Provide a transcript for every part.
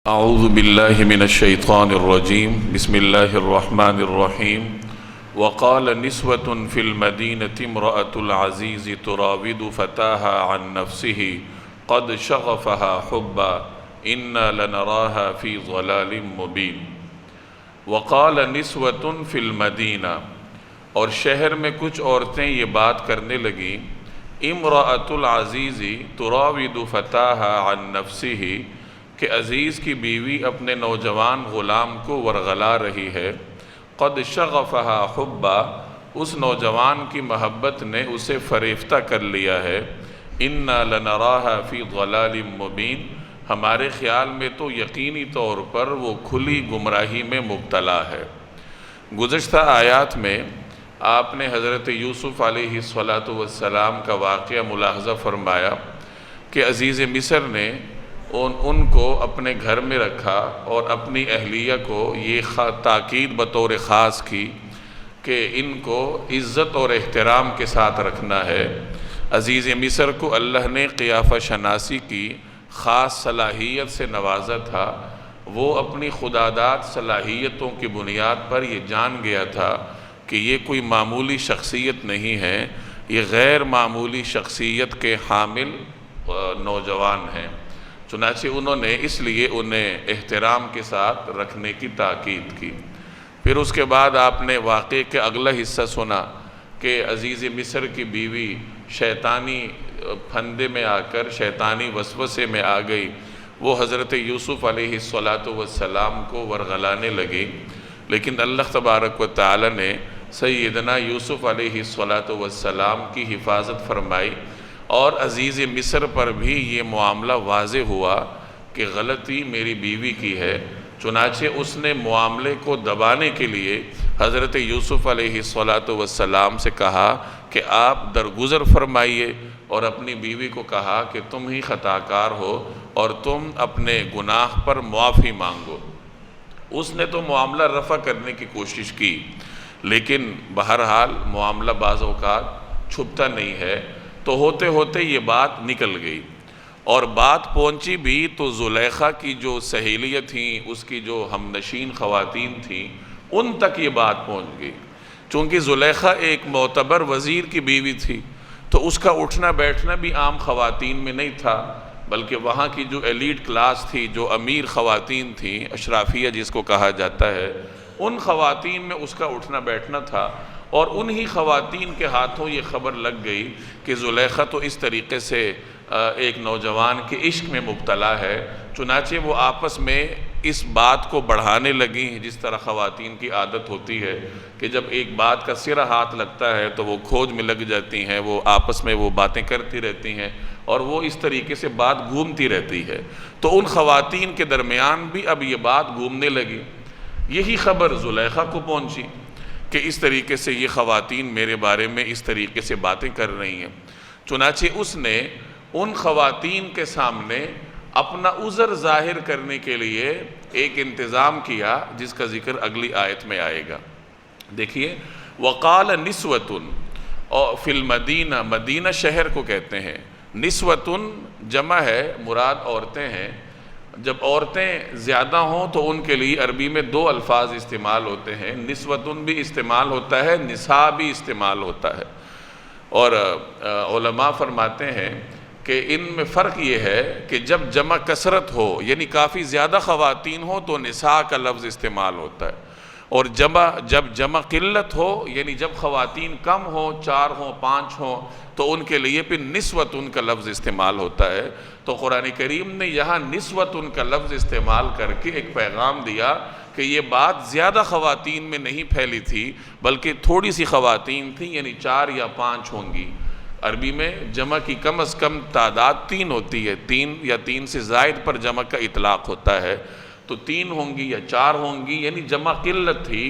اعوذ باللہ من الشیطان الرجیم بسم اللہ الرحمن الرحیم وقال نسوة في المدینة امرأة العزیز تراود فتاها عن نفسه قد شغفها حبا انا لنراها في ضلال مبین۔ وقال نسوة في المدینہ، اور شہر میں کچھ عورتیں یہ بات کرنے لگیں، امرأة العزیز تراود فتاها عن نفسه، کہ عزیز کی بیوی اپنے نوجوان غلام کو ورغلا رہی ہے، قد شغفها حبا، اس نوجوان کی محبت نے اسے فریفتہ کر لیا ہے، انا لنراها فی ضلال مبین، ہمارے خیال میں تو یقینی طور پر وہ کھلی گمراہی میں مبتلا ہے۔ گزشتہ آیات میں آپ نے حضرت یوسف علیہ السلام کا واقعہ ملاحظہ فرمایا کہ عزیز مصر نے ان کو اپنے گھر میں رکھا اور اپنی اہلیہ کو یہ تاکید بطور خاص کی کہ ان کو عزت اور احترام کے ساتھ رکھنا ہے۔ عزیز مصر کو اللہ نے قیافہ شناسی کی خاص صلاحیت سے نوازا تھا۔ وہ اپنی خداداد صلاحیتوں کی بنیاد پر یہ جان گیا تھا کہ یہ کوئی معمولی شخصیت نہیں ہے، یہ غیر معمولی شخصیت کے حامل نوجوان ہیں، چنانچہ انہوں نے اس لیے انہیں احترام کے ساتھ رکھنے کی تاکید کی۔ پھر اس کے بعد آپ نے واقعے کے اگلا حصہ سنا کہ عزیز مصر کی بیوی شیطانی پھندے میں آ کر شیطانی وسوسے میں آ گئی، وہ حضرت یوسف علیہ السلام کو ورغلانے لگی، لیکن اللہ تبارک و تعالی نے سیدنا یوسف علیہ السلام کی حفاظت فرمائی، اور عزیز مصر پر بھی یہ معاملہ واضح ہوا کہ غلطی میری بیوی کی ہے، چنانچہ اس نے معاملے کو دبانے کے لیے حضرت یوسف علیہ السلام سے کہا کہ آپ درگزر فرمائیے، اور اپنی بیوی کو کہا کہ تم ہی خطا کار ہو اور تم اپنے گناہ پر معافی مانگو۔ اس نے تو معاملہ رفع کرنے کی کوشش کی، لیکن بہرحال معاملہ بعض اوقات چھپتا نہیں ہے، تو ہوتے ہوتے یہ بات نکل گئی، اور بات پہنچی بھی تو زلیخا کی جو سہیلیاں تھیں، اس کی جو ہم نشین خواتین تھیں، ان تک یہ بات پہنچ گئی۔ چونکہ زلیخا ایک معتبر وزیر کی بیوی تھی، تو اس کا اٹھنا بیٹھنا بھی عام خواتین میں نہیں تھا، بلکہ وہاں کی جو ایلیٹ کلاس تھی، جو امیر خواتین تھیں، اشرافیہ جس کو کہا جاتا ہے، ان خواتین میں اس کا اٹھنا بیٹھنا تھا، اور انہی خواتین کے ہاتھوں یہ خبر لگ گئی کہ زلیخا تو اس طریقے سے ایک نوجوان کے عشق میں مبتلا ہے۔ چنانچہ وہ آپس میں اس بات کو بڑھانے لگیں، جس طرح خواتین کی عادت ہوتی ہے کہ جب ایک بات کا سرا ہاتھ لگتا ہے تو وہ کھوج میں لگ جاتی ہیں، وہ آپس میں وہ باتیں کرتی رہتی ہیں، اور وہ اس طریقے سے بات گھومتی رہتی ہے۔ تو ان خواتین کے درمیان بھی اب یہ بات گھومنے لگی۔ یہی خبر زلیخا کو پہنچی کہ اس طریقے سے یہ خواتین میرے بارے میں اس طریقے سے باتیں کر رہی ہیں۔ چنانچہ اس نے ان خواتین کے سامنے اپنا عذر ظاہر کرنے کے لیے ایک انتظام کیا، جس کا ذکر اگلی آیت میں آئے گا۔ دیکھیے، وقال نسوة فی المدینہ، مدینہ شہر کو کہتے ہیں، نسوة جمع ہے، مراد عورتیں ہیں۔ جب عورتیں زیادہ ہوں تو ان کے لیے عربی میں دو الفاظ استعمال ہوتے ہیں، نسوتن بھی استعمال ہوتا ہے، نساء بھی استعمال ہوتا ہے، اور علماء فرماتے ہیں کہ ان میں فرق یہ ہے کہ جب جمع کثرت ہو، یعنی کافی زیادہ خواتین ہو، تو نساء کا لفظ استعمال ہوتا ہے، اور جب جمع قلت ہو، یعنی جب خواتین کم ہوں، 4 ہوں، 5 ہوں، تو ان کے لیے پھر نسوتن کا لفظ استعمال ہوتا ہے۔ تو قرآن کریم نے یہاں نسوتن کا لفظ استعمال کر کے ایک پیغام دیا کہ یہ بات زیادہ خواتین میں نہیں پھیلی تھی، بلکہ تھوڑی سی خواتین تھیں، یعنی 4 یا 5 ہوں گی۔ عربی میں جمع کی کم از کم تعداد 3 ہوتی ہے، 3 یا 3 سے زائد پر جمع کا اطلاق ہوتا ہے، تو 3 ہوں گی یا 4 ہوں گی، یعنی جمع قلت تھی،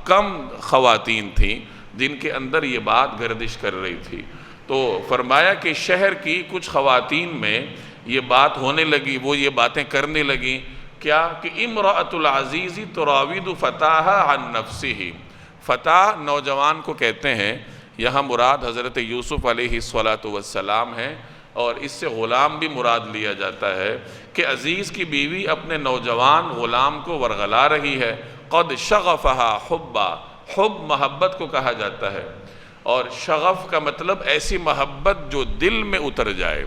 کم خواتین تھیں جن کے اندر یہ بات گردش کر رہی تھی۔ تو فرمایا کہ شہر کی کچھ خواتین میں یہ بات ہونے لگی، وہ یہ باتیں کرنے لگیں، کیا کہ امرأۃ العزیز تراود فتاها عن نفسه، فتح نوجوان کو کہتے ہیں، یہاں مراد حضرت یوسف علیہ السلام ہیں، اور اس سے غلام بھی مراد لیا جاتا ہے کہ عزیز کی بیوی اپنے نوجوان غلام کو ورغلا رہی ہے۔ قد شغفہا حبا، حب محبت کو کہا جاتا ہے، اور شغف کا مطلب ایسی محبت جو دل میں اتر جائے۔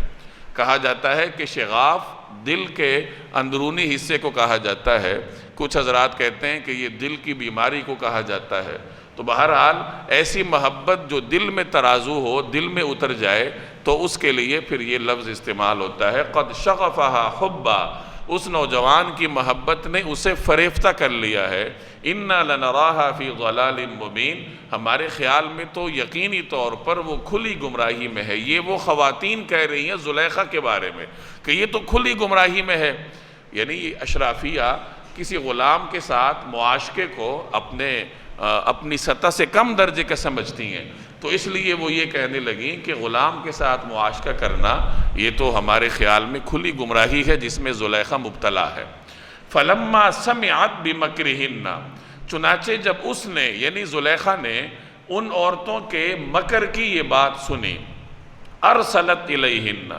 کہا جاتا ہے کہ شغاف دل کے اندرونی حصے کو کہا جاتا ہے، کچھ حضرات کہتے ہیں کہ یہ دل کی بیماری کو کہا جاتا ہے۔ تو بہرحال ایسی محبت جو دل میں ترازو ہو، دل میں اتر جائے، تو اس کے لیے پھر یہ لفظ استعمال ہوتا ہے قد شغفہا حبا، اس نوجوان کی محبت نے اسے فریفتہ کر لیا ہے۔ انا لنراہا فی ضلال مبین، ہمارے خیال میں تو یقینی طور پر وہ کھلی گمراہی میں ہے۔ یہ وہ خواتین کہہ رہی ہیں زلیخا کے بارے میں کہ یہ تو کھلی گمراہی میں ہے، یعنی یہ اشرافیہ کسی غلام کے ساتھ معاشقے کو اپنی سطح سے کم درجے کا سمجھتی ہیں، تو اس لیے وہ یہ کہنے لگیں کہ غلام کے ساتھ معاشقہ کرنا یہ تو ہمارے خیال میں کھلی گمراہی ہے جس میں زلیخا مبتلا ہے۔ فلما سمعت بمکرہن، چنانچہ جب اس نے یعنی زلیخا نے ان عورتوں کے مکر کی یہ بات سنی، ارسلت الیہن،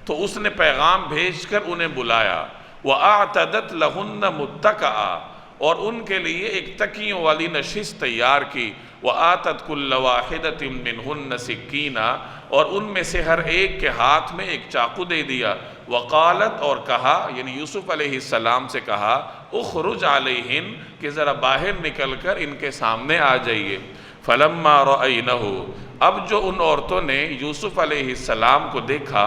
تو اس نے پیغام بھیج کر انہیں بلایا، وَأَعْتَدَتْ لَهُنَّ مُتَّكَأً، اور ان کے لیے ایک تکیوں والی نشست تیار کی، وَآتَتْ كُلَّ وَاحِدَةٍ مِّنْهُنَّ سِكِّينًا، اور ان میں سے ہر ایک کے ہاتھ میں ایک چاقو دے دیا، وقالت، اور کہا یعنی یوسف علیہ السلام سے کہا، اخرج علیہن، کہ ذرا باہر نکل کر ان کے سامنے آ جائیے۔ فلما رأینہ، اب جو ان عورتوں نے یوسف علیہ السلام کو دیکھا،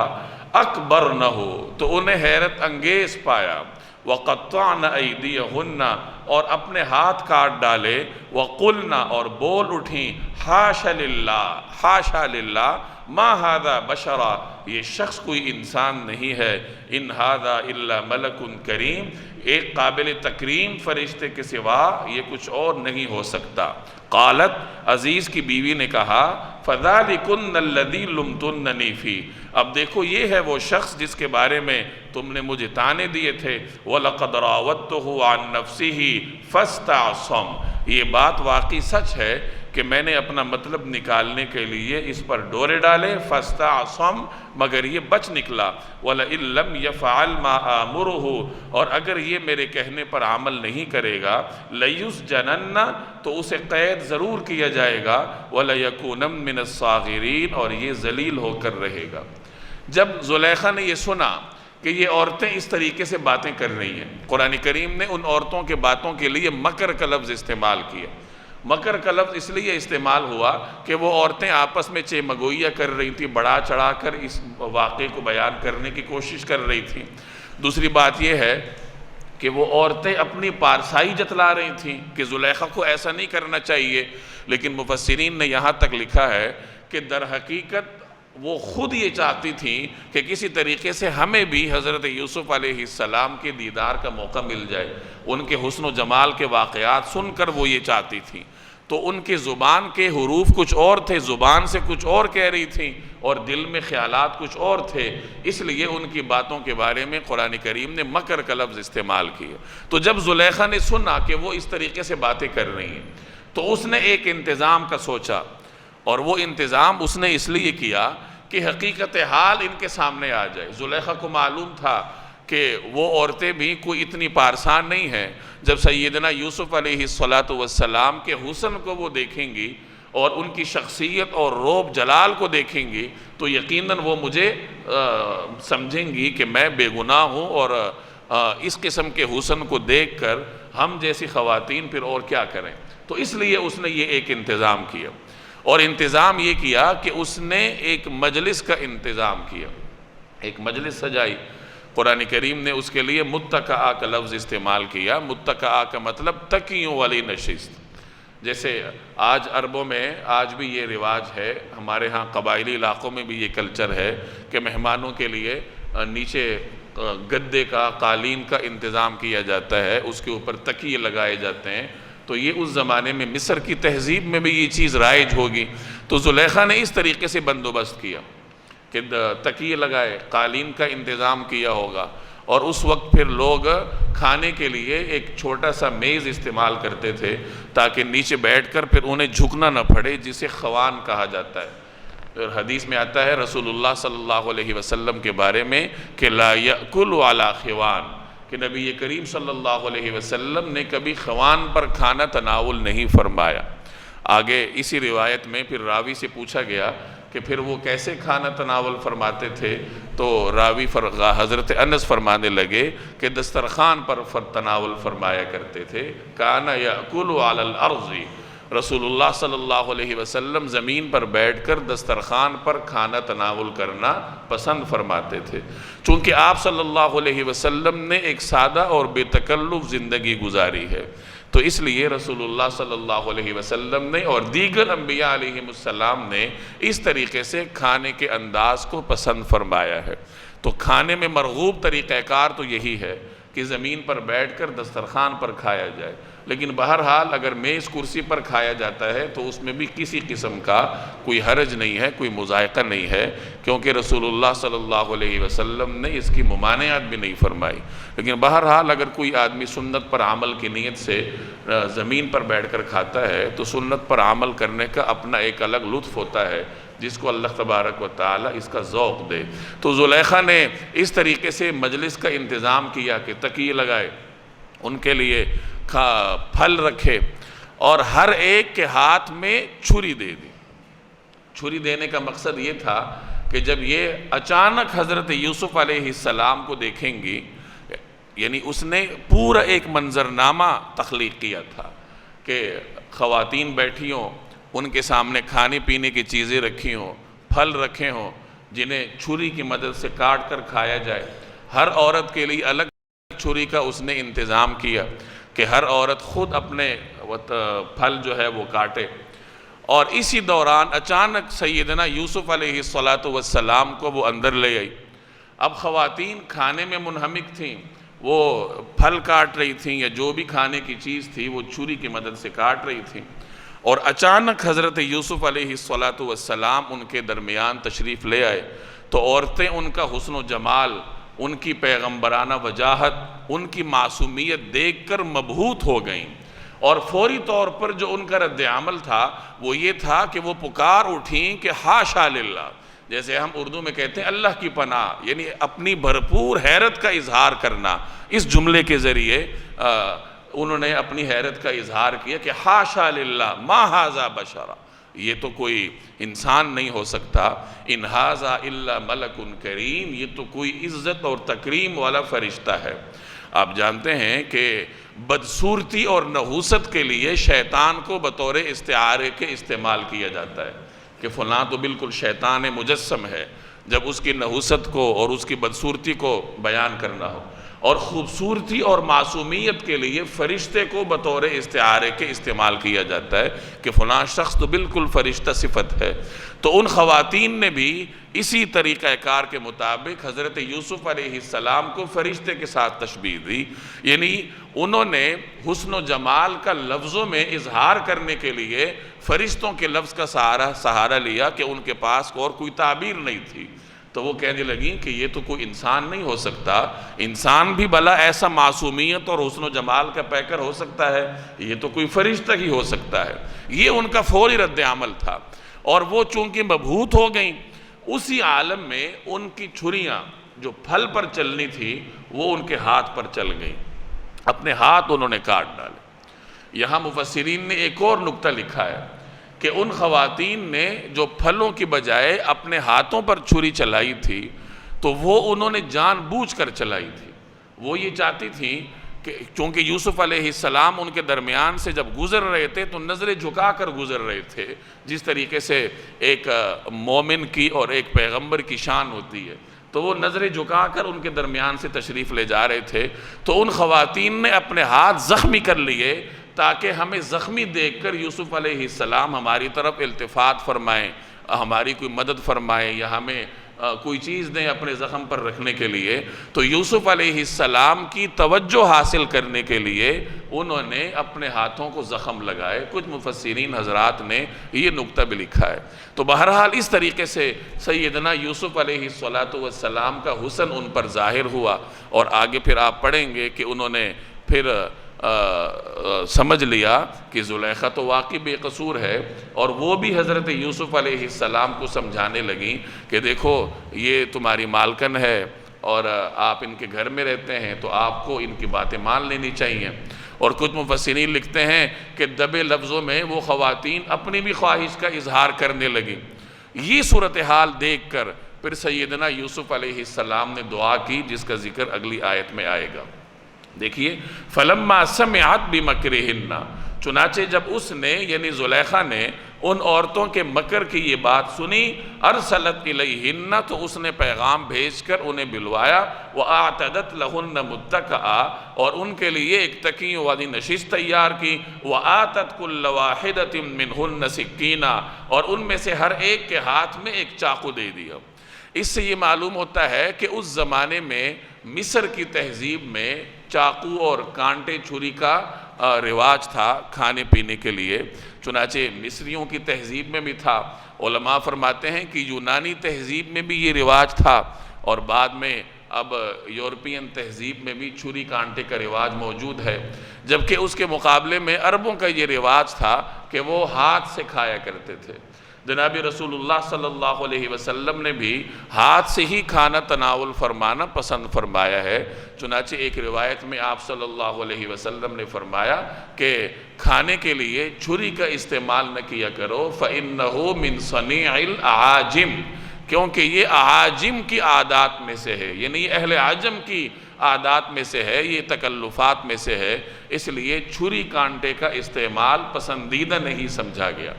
اکبرنہ، تو انہیں حیرت انگیز پایا، وقطعن ایدیہن، اور اپنے ہاتھ کاٹ ڈالے، وقلن، اور بول اٹھیں، حاشا للہ، حاشا للہ، ما ھذا بشرا، یہ شخص کوئی انسان نہیں ہے، ان ھذا الا ملک کریم، ایک قابل تکریم فرشتے کے سوا یہ کچھ اور نہیں ہو سکتا۔ قالت، عزیز کی بیوی نے کہا، فذالکن الذی لمتننی فی، اب دیکھو یہ ہے وہ شخص جس کے بارے میں تم نے مجھے طعنے دیے تھے، وَلَقَدْ رَاوَدتُّهُ عَن نَفْسِهِ فَاسْتَعْصَمَ، یہ بات واقعی سچ ہے کہ میں نے اپنا مطلب نکالنے کے لیے اس پر ڈورے ڈالے، فَاسْتَعْصَمَ، مگر یہ بچ نکلا، وَلَئِن لَّمْ يَفْعَلْ مَا آمُرُهُ، اور اگر یہ میرے کہنے پر عمل نہیں کرے گا، لَيُسْجَنَنَّ، تو اسے قید ضرور کیا جائے گا، وَلَيَكُونَمْ مِنَ الصَّاغِرِينَ، اور یہ ذلیل ہو کر رہے گا۔ جب زلیخا نے یہ سنا کہ یہ عورتیں اس طریقے سے باتیں کر رہی ہیں، قرآن کریم نے ان عورتوں کے باتوں کے لیے مکر کا لفظ استعمال کیا۔ مکر کا لفظ اس لیے استعمال ہوا کہ وہ عورتیں آپس میں چیمگوئیاں کر رہی تھیں، بڑھا چڑھا کر اس واقعے کو بیان کرنے کی کوشش کر رہی تھیں۔ دوسری بات یہ ہے کہ وہ عورتیں اپنی پارسائی جتلا رہی تھیں کہ زلیخا کو ایسا نہیں کرنا چاہیے، لیکن مفسرین نے یہاں تک لکھا ہے کہ در حقیقت وہ خود یہ چاہتی تھیں کہ کسی طریقے سے ہمیں بھی حضرت یوسف علیہ السلام کے دیدار کا موقع مل جائے، ان کے حسن و جمال کے واقعات سن کر وہ یہ چاہتی تھیں، تو ان کے زبان کے حروف کچھ اور تھے، زبان سے کچھ اور کہہ رہی تھیں، اور دل میں خیالات کچھ اور تھے، اس لیے ان کی باتوں کے بارے میں قرآن کریم نے مکر کا لفظ استعمال کیا۔ تو جب زلیخا نے سنا کہ وہ اس طریقے سے باتیں کر رہی ہیں، تو اس نے ایک انتظام کا سوچا، اور وہ انتظام اس نے اس لیے کیا کہ حقیقت حال ان کے سامنے آ جائے۔ زلیخا کو معلوم تھا کہ وہ عورتیں بھی کوئی اتنی پارسان نہیں ہیں، جب سیدنا یوسف علیہ السلام کے حسن کو وہ دیکھیں گی اور ان کی شخصیت اور روب جلال کو دیکھیں گی تو یقیناً وہ مجھے سمجھیں گی کہ میں بے گناہ ہوں، اور اس قسم کے حسن کو دیکھ کر ہم جیسی خواتین پھر اور کیا کریں۔ تو اس لیے اس نے یہ ایک انتظام کیا، اور انتظام یہ کیا کہ اس نے ایک مجلس کا انتظام کیا، ایک مجلس سجائی۔ قرآن کریم نے اس کے لیے متکئہ کا لفظ استعمال کیا۔ متکئہ کا مطلب تکیوں والی نشست، جیسے آج عربوں میں آج بھی یہ رواج ہے، ہمارے ہاں قبائلی علاقوں میں بھی یہ کلچر ہے کہ مہمانوں کے لیے نیچے گدے کا، قالین کا انتظام کیا جاتا ہے، اس کے اوپر تکیے لگائے جاتے ہیں۔ تو یہ اس زمانے میں مصر کی تہذیب میں بھی یہ چیز رائج ہوگی، تو زلیخا نے اس طریقے سے بندوبست کیا کہ تکیے لگائے، قالین کا انتظام کیا ہوگا، اور اس وقت پھر لوگ کھانے کے لیے ایک چھوٹا سا میز استعمال کرتے تھے تاکہ نیچے بیٹھ کر پھر انہیں جھکنا نہ پڑے، جسے خوان کہا جاتا ہے۔ حدیث میں آتا ہے رسول اللہ صلی اللہ علیہ وسلم کے بارے میں کہ لا یأکل علی خوان، کہ نبی کریم صلی اللہ علیہ وسلم نے کبھی خوان پر کھانا تناول نہیں فرمایا۔ آگے اسی روایت میں پھر راوی سے پوچھا گیا کہ پھر وہ کیسے کھانا تناول فرماتے تھے، تو راوی حضرت انس فرمانے لگے کہ دسترخوان پر تناول فرمایا کرتے تھے۔ کان یأکل علی الارض، رسول اللہ صلی اللہ علیہ وسلم زمین پر بیٹھ کر دسترخوان پر کھانا تناول کرنا پسند فرماتے تھے۔ چونکہ آپ صلی اللہ علیہ وسلم نے ایک سادہ اور بے تکلف زندگی گزاری ہے، تو اس لیے رسول اللہ صلی اللہ علیہ وسلم نے اور دیگر انبیاء علیہ السلام نے اس طریقے سے کھانے کے انداز کو پسند فرمایا ہے۔ تو کھانے میں مرغوب طریقہ کار تو یہی ہے کہ زمین پر بیٹھ کر دسترخوان پر کھایا جائے، لیکن بہرحال اگر میز کرسی پر کھایا جاتا ہے تو اس میں بھی کسی قسم کا کوئی حرج نہیں ہے، کوئی مذائقہ نہیں ہے، کیونکہ رسول اللہ صلی اللہ علیہ وسلم نے اس کی ممانعت بھی نہیں فرمائی۔ لیکن بہرحال اگر کوئی آدمی سنت پر عمل کی نیت سے زمین پر بیٹھ کر کھاتا ہے تو سنت پر عمل کرنے کا اپنا ایک الگ لطف ہوتا ہے، جس کو اللہ تبارک و تعالیٰ اس کا ذوق دے۔ تو زلیخا نے اس طریقے سے مجلس کا انتظام کیا کہ تکیے لگائے، ان کے لیے پھل رکھے اور ہر ایک کے ہاتھ میں چھری دے دی۔ چھری دینے کا مقصد یہ تھا کہ جب یہ اچانک حضرت یوسف علیہ السلام کو دیکھیں گی، یعنی اس نے پورا ایک منظرنامہ تخلیق کیا تھا کہ خواتین بیٹھی ہوں، ان کے سامنے کھانے پینے کی چیزیں رکھی ہوں، پھل رکھے ہوں جنہیں چھری کی مدد سے کاٹ کر کھایا جائے۔ ہر عورت کے لیے الگ چھری کا اس نے انتظام کیا کہ ہر عورت خود اپنے پھل جو ہے وہ کاٹے۔ اور اسی دوران اچانک سیدنا یوسف علیہ السلام کو وہ اندر لے آئی۔ اب خواتین کھانے میں منہمک تھیں، وہ پھل کاٹ رہی تھیں یا جو بھی کھانے کی چیز تھی وہ چھری کی مدد سے کاٹ رہی تھیں، اور اچانک حضرت یوسف علیہ السلام ان کے درمیان تشریف لے آئے تو عورتیں ان کا حسن و جمال، ان کی پیغمبرانہ وجاہت، ان کی معصومیت دیکھ کر مبہوت ہو گئیں، اور فوری طور پر جو ان کا رد عمل تھا وہ یہ تھا کہ وہ پکار اٹھیں کہ حاشا للہ، جیسے ہم اردو میں کہتے ہیں اللہ کی پناہ، یعنی اپنی بھرپور حیرت کا اظہار کرنا۔ اس جملے کے ذریعے انہوں نے اپنی حیرت کا اظہار کیا کہ حاشا للہ ما ھذا بشرا، یہ تو کوئی انسان نہیں ہو سکتا، ان ھذا الا ملک کریم، یہ تو کوئی عزت اور تکریم والا فرشتہ ہے۔ آپ جانتے ہیں کہ بدصورتی اور نحوست کے لیے شیطان کو بطور استعارے کے استعمال کیا جاتا ہے کہ فلاں تو بالکل شیطان مجسم ہے، جب اس کی نحوست کو اور اس کی بدصورتی کو بیان کرنا ہو، اور خوبصورتی اور معصومیت کے لیے فرشتے کو بطور استعارے کے استعمال کیا جاتا ہے کہ فلاں شخص تو بالکل فرشتہ صفت ہے۔ تو ان خواتین نے بھی اسی طریقہ کار کے مطابق حضرت یوسف علیہ السلام کو فرشتے کے ساتھ تشبیہ دی، یعنی انہوں نے حسن و جمال کا لفظوں میں اظہار کرنے کے لیے فرشتوں کے لفظ کا سہارا لیا کہ ان کے پاس اور کوئی تعبیر نہیں تھی۔ تو وہ کہنے لگیں کہ یہ تو کوئی انسان نہیں ہو سکتا، انسان بھی بھلا ایسا معصومیت اور حسن و جمال کا پیکر ہو سکتا ہے، یہ تو کوئی فرشتہ ہی ہو سکتا ہے۔ یہ ان کا فوری رد عمل تھا، اور وہ چونکہ مبہوت ہو گئیں، اسی عالم میں ان کی چھریاں جو پھل پر چلنی تھی وہ ان کے ہاتھ پر چل گئیں، اپنے ہاتھ انہوں نے کاٹ ڈالے۔ یہاں مفسرین نے ایک اور نکتہ لکھا ہے کہ ان خواتین نے جو پھلوں کی بجائے اپنے ہاتھوں پر چھری چلائی تھی تو وہ انہوں نے جان بوجھ کر چلائی تھی۔ وہ یہ چاہتی تھیں کہ چونکہ یوسف علیہ السلام ان کے درمیان سے جب گزر رہے تھے تو نظریں جھکا کر گزر رہے تھے، جس طریقے سے ایک مومن کی اور ایک پیغمبر کی شان ہوتی ہے، تو وہ نظریں جھکا کر ان کے درمیان سے تشریف لے جا رہے تھے۔ تو ان خواتین نے اپنے ہاتھ زخمی کر لیے تاکہ ہمیں زخمی دیکھ کر یوسف علیہ السلام ہماری طرف التفات فرمائیں، ہماری کوئی مدد فرمائیں یا ہمیں کوئی چیز دیں اپنے زخم پر رکھنے کے لیے۔ تو یوسف علیہ السلام کی توجہ حاصل کرنے کے لیے انہوں نے اپنے ہاتھوں کو زخم لگائے۔ کچھ مفسرین حضرات نے یہ نکتہ بھی لکھا ہے۔ تو بہرحال اس طریقے سے سیدنا یوسف علیہ السلام کا حسن ان پر ظاہر ہوا، اور آگے پھر آپ پڑھیں گے کہ انہوں نے پھر سمجھ لیا کہ زلیخا تو واقعی بے قصور ہے، اور وہ بھی حضرت یوسف علیہ السلام کو سمجھانے لگیں کہ دیکھو یہ تمہاری مالکن ہے اور آپ ان کے گھر میں رہتے ہیں، تو آپ کو ان کی باتیں مان لینی چاہیے۔ اور کچھ مفسرین لکھتے ہیں کہ دبے لفظوں میں وہ خواتین اپنی بھی خواہش کا اظہار کرنے لگیں۔ یہ صورتحال دیکھ کر پھر سیدنا یوسف علیہ السلام نے دعا کی، جس کا ذکر اگلی آیت میں آئے گا۔ دیکھیے، فَلَمَّا سَمِعَتْ بِمَكْرِهِنَّ، چنانچہ جب اس نے یعنی زلیخا نے ان عورتوں کے مکر کی یہ بات سنی، ارسلت الیہن، تو اس نے پیغام بھیج کر انہیں بلوایا، وَأَعْتَدَتْ لَهُنَّ مُتَّكَأً، اور ان کے لیے ایک تکیوں والی نشست تیار کی، وَآتَتْ كُلَّ وَاحِدَةٍ مِّنْهُنَّ سِكِّينًا، اور ان میں سے ہر ایک کے ہاتھ میں ایک چاقو دے دیا۔ اس سے یہ معلوم ہوتا ہے کہ اس زمانے میں مصر کی تہذیب میں چاقو اور کانٹے چھری کا رواج تھا کھانے پینے کے لیے، چنانچہ مصریوں کی تہذیب میں بھی تھا۔ علماء فرماتے ہیں کہ یونانی تہذیب میں بھی یہ رواج تھا، اور بعد میں اب یورپین تہذیب میں بھی چھری کانٹے کا رواج موجود ہے، جبکہ اس کے مقابلے میں عربوں کا یہ رواج تھا کہ وہ ہاتھ سے کھایا کرتے تھے۔ جناب رسول اللہ صلی اللہ علیہ وسلم نے بھی ہاتھ سے ہی کھانا تناول فرمانا پسند فرمایا ہے۔ چنانچہ ایک روایت میں آپ صلی اللہ علیہ وسلم نے فرمایا کہ کھانے کے لیے چھری کا استعمال نہ کیا کرو، فَإِنَّهُ مِن صَنِيعِ الْأَعَاجِمِ، کیونکہ یہ اعاجم کی عادات میں سے ہے، یعنی یہ اہل عجم کی عادات میں سے ہے، یہ تکلفات میں سے ہے، اس لیے چھری کانٹے کا استعمال پسندیدہ نہیں سمجھا گیا۔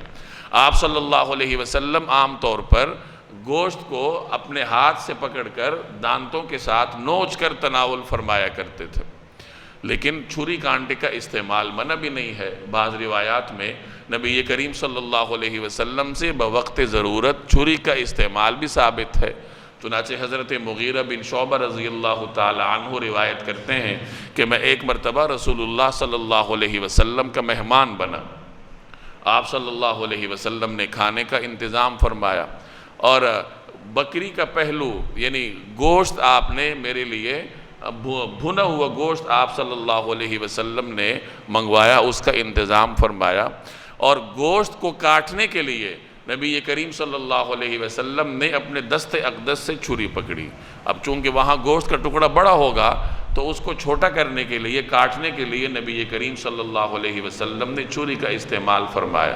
آپ صلی اللہ علیہ وسلم عام طور پر گوشت کو اپنے ہاتھ سے پکڑ کر دانتوں کے ساتھ نوچ کر تناول فرمایا کرتے تھے، لیکن چھری کانٹے کا استعمال منع بھی نہیں ہے۔ بعض روایات میں نبی کریم صلی اللہ علیہ وسلم سے بوقت ضرورت چھری کا استعمال بھی ثابت ہے۔ چنانچہ حضرت مغیرہ بن شعبہ رضی اللہ تعالی عنہ روایت کرتے ہیں کہ میں ایک مرتبہ رسول اللہ صلی اللہ علیہ وسلم کا مہمان بنا، آپ صلی اللہ علیہ وسلم نے کھانے کا انتظام فرمایا، اور بکری کا پہلو یعنی گوشت آپ نے میرے لیے بھنا ہوا گوشت آپ صلی اللہ علیہ وسلم نے منگوایا، اس کا انتظام فرمایا، اور گوشت کو کاٹنے کے لیے نبی کریم صلی اللہ علیہ وسلم نے اپنے دست اقدس سے چھری پکڑی۔ اب چونکہ وہاں گوشت کا ٹکڑا بڑا ہوگا تو اس کو چھوٹا کرنے کے لیے، کاٹنے کے لیے نبی کریم صلی اللہ علیہ وسلم نے چھری کا استعمال فرمایا۔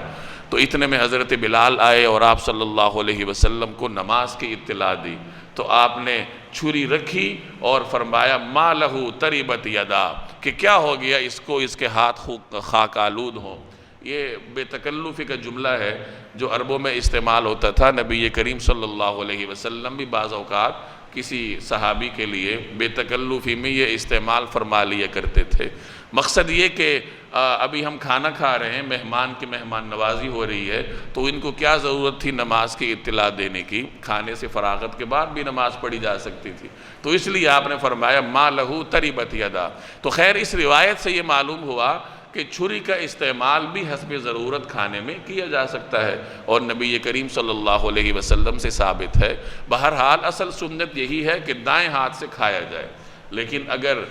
تو اتنے میں حضرت بلال آئے اور آپ صلی اللہ علیہ وسلم کو نماز کی اطلاع دی، تو آپ نے چھری رکھی اور فرمایا ما لہو تربت یدا، کہ کیا ہو گیا اس کو، اس کے ہاتھ خاک آلود ہوں۔ یہ بے تکلفی کا جملہ ہے جو عربوں میں استعمال ہوتا تھا۔ نبی کریم صلی اللہ علیہ وسلم بھی بعض اوقات کسی صحابی کے لیے بے تکلفی میں یہ استعمال فرما لیا کرتے تھے۔ مقصد یہ کہ ابھی ہم کھانا کھا رہے ہیں، مہمان کی مہمان نوازی ہو رہی ہے، تو ان کو کیا ضرورت تھی نماز کی اطلاع دینے کی، کھانے سے فراغت کے بعد بھی نماز پڑھی جا سکتی تھی، تو اس لیے آپ نے فرمایا ما لہو تربت یدا۔ تو خیر اس روایت سے یہ معلوم ہوا کہ چھری کا استعمال بھی حسب ضرورت کھانے میں کیا جا سکتا ہے، اور نبی کریم صلی اللہ علیہ وسلم سے ثابت ہے۔ بہرحال اصل سنت یہی ہے کہ دائیں ہاتھ سے کھایا جائے، لیکن اگر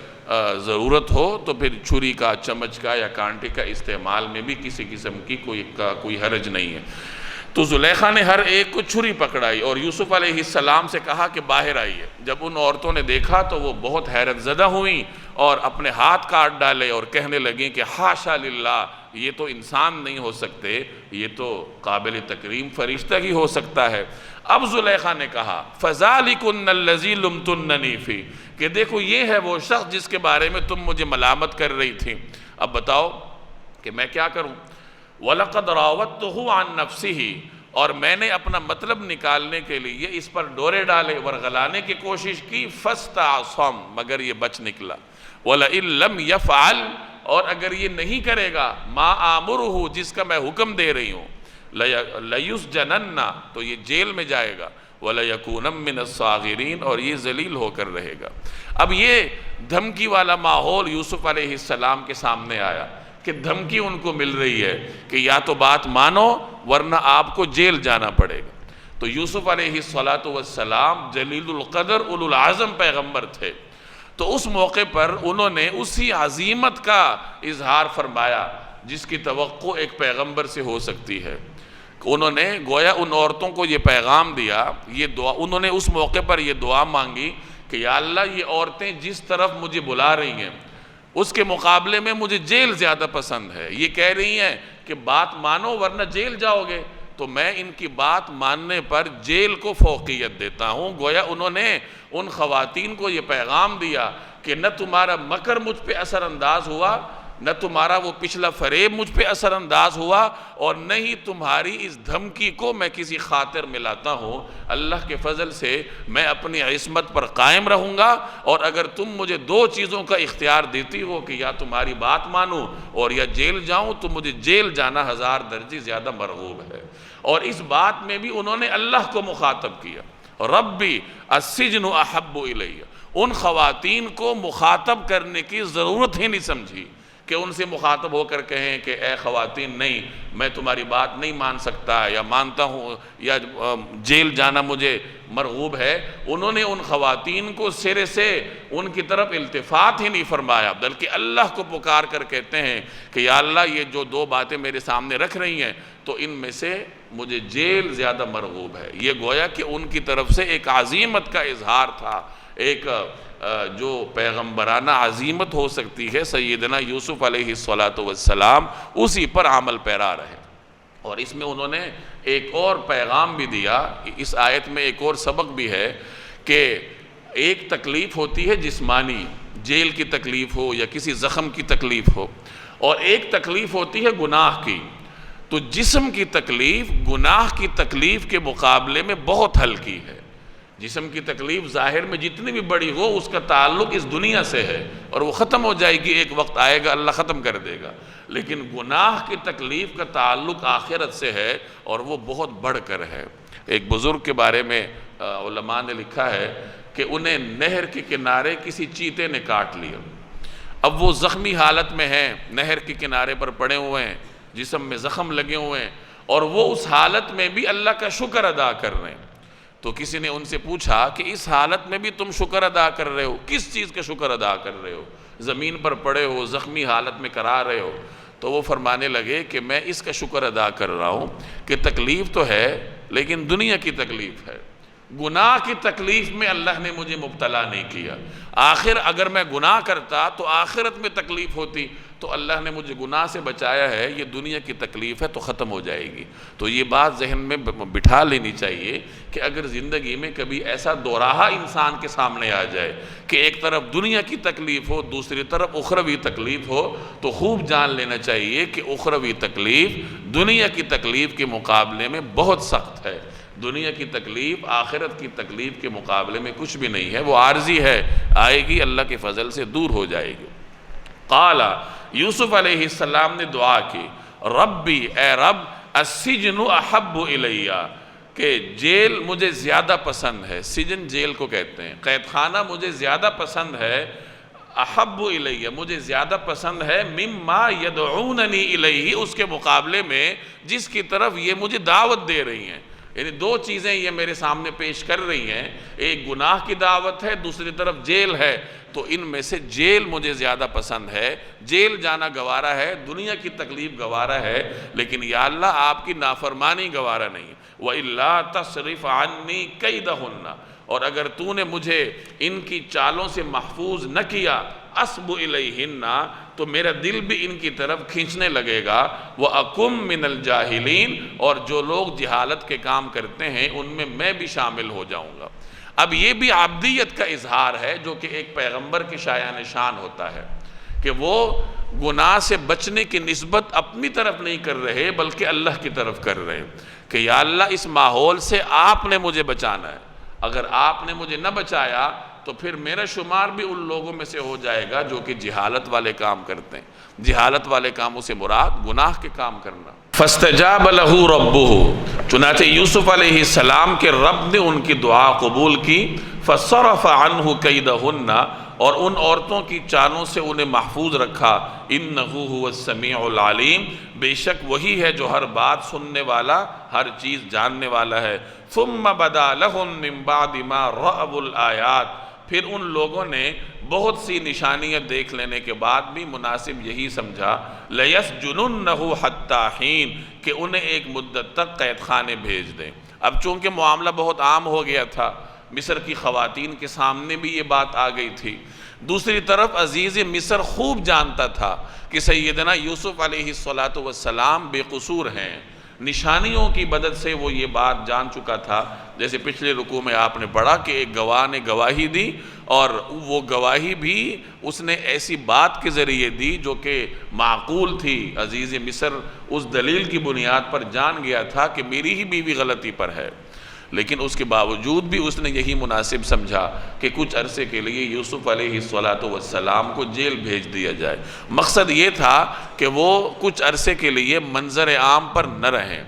ضرورت ہو تو پھر چھری کا، چمچ کا یا کانٹے کا استعمال میں بھی کسی قسم کی کوئی حرج نہیں ہے۔ تو زلیخا نے ہر ایک کو چھری پکڑائی اور یوسف علیہ السلام سے کہا کہ باہر آئیے۔ جب ان عورتوں نے دیکھا تو وہ بہت حیرت زدہ ہوئیں اور اپنے ہاتھ کاٹ ڈالے اور کہنے لگیں کہ حاشا للہ، یہ تو انسان نہیں ہو سکتے، یہ تو قابل تکریم فرشتہ ہی ہو سکتا ہے۔ اب زلیخا نے کہا فَذَلِكُنَّ الَّذِي لُمْتُنَّنِي فِي، کہ دیکھو یہ ہے وہ شخص جس کے بارے میں تم مجھے ملامت کر رہی تھی، اب بتاؤ کہ میں کیا کروں۔ وَلَقَدْ رَاوَدتُّهُ عَن نَفْسِهِ، اور میں نے اپنا مطلب نکالنے کے لیے اس پر ڈورے ڈالے، ورغلانے کی کوشش کی، فَاسْتَعْصَمَ، مگر یہ بچ نکلا۔ وَلَئِن لَمْ يَفْعَلْ، اور اگر یہ نہیں کرے گا مَا آمُرُهُ، جس کا میں حکم دے رہی ہوں، لَيُسْجَنَنَّ، تو یہ جیل میں جائے گا، وَلَيَكُونَ مِنَ الصَّاغِرِينَ، اور یہ ذلیل ہو کر رہے گا۔ اب یہ دھمکی والا ماحول یوسف علیہ السلام کے سامنے آیا کہ دھمکی ان کو مل رہی ہے کہ یا تو بات مانو ورنہ آپ کو جیل جانا پڑے گا۔ تو یوسف علیہ السلام جلیل القدر اولو العزم پیغمبر تھے، تو اس موقع پر انہوں نے اسی عزیمت کا اظہار فرمایا جس کی توقع ایک پیغمبر سے ہو سکتی ہے۔ انہوں نے گویا ان عورتوں کو یہ پیغام دیا، یہ دعا انہوں نے اس موقع پر یہ دعا مانگی کہ یا اللہ یہ عورتیں جس طرف مجھے بلا رہی ہیں اس کے مقابلے میں مجھے جیل زیادہ پسند ہے۔ یہ کہہ رہی ہیں کہ بات مانو ورنہ جیل جاؤ گے، تو میں ان کی بات ماننے پر جیل کو فوقیت دیتا ہوں۔ گویا انہوں نے ان خواتین کو یہ پیغام دیا کہ نہ تمہارا مکر مجھ پہ اثر انداز ہوا، نہ تمہارا وہ پچھلا فریب مجھ پہ اثر انداز ہوا، اور نہ ہی تمہاری اس دھمکی کو میں کسی خاطر میں لاتا ہوں۔ اللہ کے فضل سے میں اپنی عصمت پر قائم رہوں گا، اور اگر تم مجھے دو چیزوں کا اختیار دیتی ہو کہ یا تمہاری بات مانوں اور یا جیل جاؤں، تو مجھے جیل جانا 1000 درجے زیادہ مرغوب ہے۔ اور اس بات میں بھی انہوں نے اللہ کو مخاطب کیا، ربی السجن احب الی۔ ان خواتین کو مخاطب کرنے کی ضرورت ہی نہیں سمجھی کہ ان سے مخاطب ہو کر کہیں کہ اے خواتین نہیں، میں تمہاری بات نہیں مان سکتا یا مانتا ہوں یا جیل جانا مجھے مرغوب ہے۔ انہوں نے ان خواتین کو سرے سے ان کی طرف التفات ہی نہیں فرمایا، بلکہ اللہ کو پکار کر کہتے ہیں کہ یا اللہ یہ جو دو باتیں میرے سامنے رکھ رہی ہیں تو ان میں سے مجھے جیل زیادہ مرغوب ہے۔ یہ گویا کہ ان کی طرف سے ایک عزیمت کا اظہار تھا، ایک جو پیغمبرانہ عزیمت ہو سکتی ہے۔ سیدنا یوسف علیہ السلام اسی پر عمل پیرا رہے، اور اس میں انہوں نے ایک اور پیغام بھی دیا۔ اس آیت میں ایک اور سبق بھی ہے کہ ایک تکلیف ہوتی ہے جسمانی، جیل کی تکلیف ہو یا کسی زخم کی تکلیف ہو، اور ایک تکلیف ہوتی ہے گناہ کی۔ تو جسم کی تکلیف گناہ کی تکلیف کے مقابلے میں بہت ہلکی ہے۔ جسم کی تکلیف ظاہر میں جتنی بھی بڑی ہو اس کا تعلق اس دنیا سے ہے اور وہ ختم ہو جائے گی، ایک وقت آئے گا اللہ ختم کر دے گا، لیکن گناہ کی تکلیف کا تعلق آخرت سے ہے اور وہ بہت بڑھ کر ہے۔ ایک بزرگ کے بارے میں علماء نے لکھا ہے کہ انہیں نہر کے کنارے کسی چیتے نے کاٹ لیا، اب وہ زخمی حالت میں ہیں، نہر کے کنارے پر پڑے ہوئے ہیں، جسم میں زخم لگے ہوئے ہیں، اور وہ اس حالت میں بھی اللہ کا شکر ادا کر رہے ہیں۔ تو کسی نے ان سے پوچھا کہ اس حالت میں بھی تم شکر ادا کر رہے ہو، کس چیز کا شکر ادا کر رہے ہو؟ زمین پر پڑے ہو، زخمی حالت میں کرا رہے ہو۔ تو وہ فرمانے لگے کہ میں اس کا شکر ادا کر رہا ہوں کہ تکلیف تو ہے لیکن دنیا کی تکلیف ہے، گناہ کی تکلیف میں اللہ نے مجھے مبتلا نہیں کیا۔ آخر اگر میں گناہ کرتا تو آخرت میں تکلیف ہوتی، تو اللہ نے مجھے گناہ سے بچایا ہے، یہ دنیا کی تکلیف ہے تو ختم ہو جائے گی۔ تو یہ بات ذہن میں بٹھا لینی چاہیے کہ اگر زندگی میں کبھی ایسا دوراہا انسان کے سامنے آ جائے کہ ایک طرف دنیا کی تکلیف ہو دوسری طرف اخروی تکلیف ہو، تو خوب جان لینا چاہیے کہ اخروی تکلیف دنیا کی تکلیف کے مقابلے میں بہت سخت ہے۔ دنیا کی تکلیف آخرت کی تکلیف کے مقابلے میں کچھ بھی نہیں ہے، وہ عارضی ہے، آئے گی، اللہ کے فضل سے دور ہو جائے گی۔ قال یوسف علیہ السلام نے دعا کی، ربی اے رب، السجن احب الی، کہ جیل مجھے زیادہ پسند ہے، سجن جیل کو کہتے ہیں، قید خانہ مجھے زیادہ پسند ہے، احب الی مجھے زیادہ پسند ہے، مما یدعوننی الیہ اس کے مقابلے میں جس کی طرف یہ مجھے دعوت دے رہی ہیں۔ یعنی دو چیزیں یہ میرے سامنے پیش کر رہی ہیں، ایک گناہ کی دعوت ہے، دوسری طرف جیل ہے، تو ان میں سے جیل مجھے زیادہ پسند ہے، جیل جانا گوارا ہے، دنیا کی تکلیف گوارا ہے، لیکن یا اللہ آپ کی نافرمانی گوارا نہیں۔ وَإِلَّا تَصْرِفْ عَنِّي كَيْدَهُنَّ، اور اگر تو نے مجھے ان کی چالوں سے محفوظ نہ کیا، اصب الیہن، تو میرا دل بھی ان کی طرف کھینچنے لگے گا، وَأَكُمْ مِنَ الْجَاهِلِينَ، اور جو لوگ جہالت کے کام کرتے ہیں ان میں بھی شامل ہو جاؤں گا۔ اب یہ بھی عبدیت کا اظہار ہے جو کہ ایک پیغمبر کی شایان شان ہوتا ہے کہ وہ گناہ سے بچنے کی نسبت اپنی طرف نہیں کر رہے بلکہ اللہ کی طرف کر رہے ہیں کہ یا اللہ اس ماحول سے آپ نے مجھے بچانا ہے، اگر آپ نے مجھے نہ بچایا تو پھر میرا شمار بھی ان لوگوں میں سے ہو جائے گا جو کہ جہالت والے کام کرتے ہیں۔ جہالت والے کاموں سے مراد گناہ کے کام کرنا۔ فاستجاب له ربه، چنانچہ یوسف علیہ السلام کے رب نے ان کی دعا قبول کی، فصرف عنه كيدهن، اور ان عورتوں کی چالوں سے انہیں محفوظ رکھا، انه هو السمیع العلیم، بے شک وہی ہے جو ہر بات سننے والا، ہر چیز جاننے والا ہے۔ ثم بدا لهم من بعد ما رأوا الآیات، پھر ان لوگوں نے بہت سی نشانیاں دیکھ لینے کے بعد بھی مناسب یہی سمجھا لَيَسْجُنُنَّهُ حَتَّى حِينٍ کہ انہیں ایک مدت تک قید خانے بھیج دیں۔ اب چونکہ معاملہ بہت عام ہو گیا تھا، مصر کی خواتین کے سامنے بھی یہ بات آ گئی تھی، دوسری طرف عزیز مصر خوب جانتا تھا کہ سیدنا یوسف علیہ السلام بے قصور ہیں، نشانیوں کی مدد سے وہ یہ بات جان چکا تھا۔ جیسے پچھلے رکوع میں آپ نے پڑھا کہ ایک گواہ نے گواہی دی، اور وہ گواہی بھی اس نے ایسی بات کے ذریعے دی جو کہ معقول تھی۔ عزیز مصر اس دلیل کی بنیاد پر جان گیا تھا کہ میری ہی بیوی غلطی پر ہے، لیکن اس کے باوجود بھی اس نے یہی مناسب سمجھا کہ کچھ عرصے کے لیے یوسف علیہ السلام کو جیل بھیج دیا جائے۔ مقصد یہ تھا کہ وہ کچھ عرصے کے لیے منظر عام پر نہ رہیں،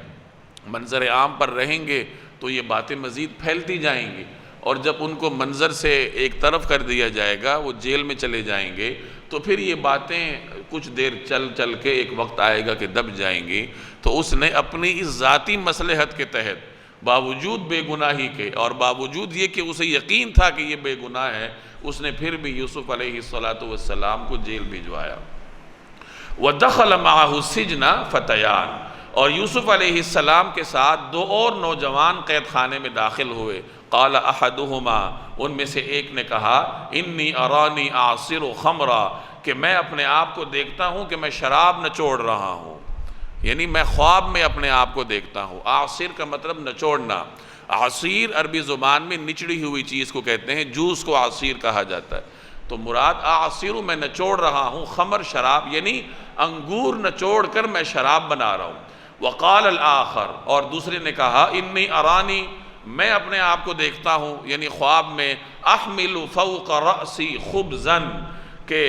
منظر عام پر رہیں گے تو یہ باتیں مزید پھیلتی جائیں گی، اور جب ان کو منظر سے ایک طرف کر دیا جائے گا، وہ جیل میں چلے جائیں گے، تو پھر یہ باتیں کچھ دیر چل کے ایک وقت آئے گا کہ دب جائیں گی۔ تو اس نے اپنی اس ذاتی مصلحت کے تحت باوجود بے گناہی کے، اور باوجود یہ کہ اسے یقین تھا کہ یہ بے گناہ ہے، اس نے پھر بھی یوسف علیہ السلام کو جیل بھجوایا۔ وَدَخَلَ مَعَهُ السِّجْنَ فَتَيَانِ اور یوسف علیہ السلام کے ساتھ دو اور نوجوان قید خانے میں داخل ہوئے۔ قال احدهما ان میں سے ایک نے کہا انی ارانی اعصر خمرا کہ میں اپنے آپ کو دیکھتا ہوں کہ میں شراب نچوڑ رہا ہوں، یعنی میں خواب میں اپنے آپ کو دیکھتا ہوں۔ اعصر کا مطلب نچوڑنا، عصیر عربی زبان میں نچڑی ہوئی چیز کو کہتے ہیں، جوس کو عصیر کہا جاتا ہے۔ تو مراد اعصر میں نچوڑ رہا ہوں، خمر شراب یعنی انگور نچوڑ کر میں شراب بنا رہا ہوں۔ وقال الآخر اور دوسرے نے کہا انی ارانی میں اپنے آپ کو دیکھتا ہوں، یعنی خواب میں احمل فوق رأسی خبزا کہ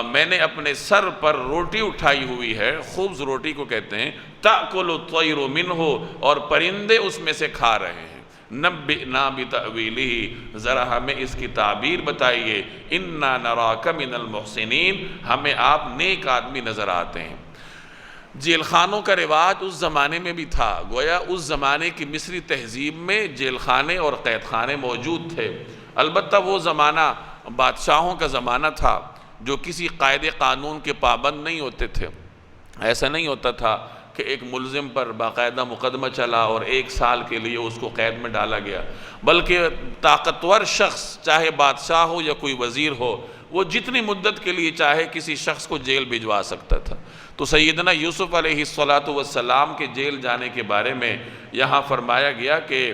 میں نے اپنے سر پر روٹی اٹھائی ہوئی ہے، خبز روٹی کو کہتے ہیں، تأکل الطیر منہ اور پرندے اس میں سے کھا رہے ہیں۔ نبئنا بتأویلہ ذرا ہمیں اس کی تعبیر بتائیے، انا نراک من المحسنین ہمیں آپ نیک آدمی نظر آتے ہیں۔ جیل خانوں کا رواج اس زمانے میں بھی تھا، گویا اس زمانے کی مصری تہذیب میں جیل خانے اور قید خانے موجود تھے۔ البتہ وہ زمانہ بادشاہوں کا زمانہ تھا جو کسی قاعدے قانون کے پابند نہیں ہوتے تھے۔ ایسا نہیں ہوتا تھا کہ ایک ملزم پر باقاعدہ مقدمہ چلا اور 1 سال کے لیے اس کو قید میں ڈالا گیا، بلکہ طاقتور شخص چاہے بادشاہ ہو یا کوئی وزیر ہو، وہ جتنی مدت کے لیے چاہے کسی شخص کو جیل بھجوا سکتا تھا۔ تو سیدنا یوسف علیہ السلام کے جیل جانے کے بارے میں یہاں فرمایا گیا کہ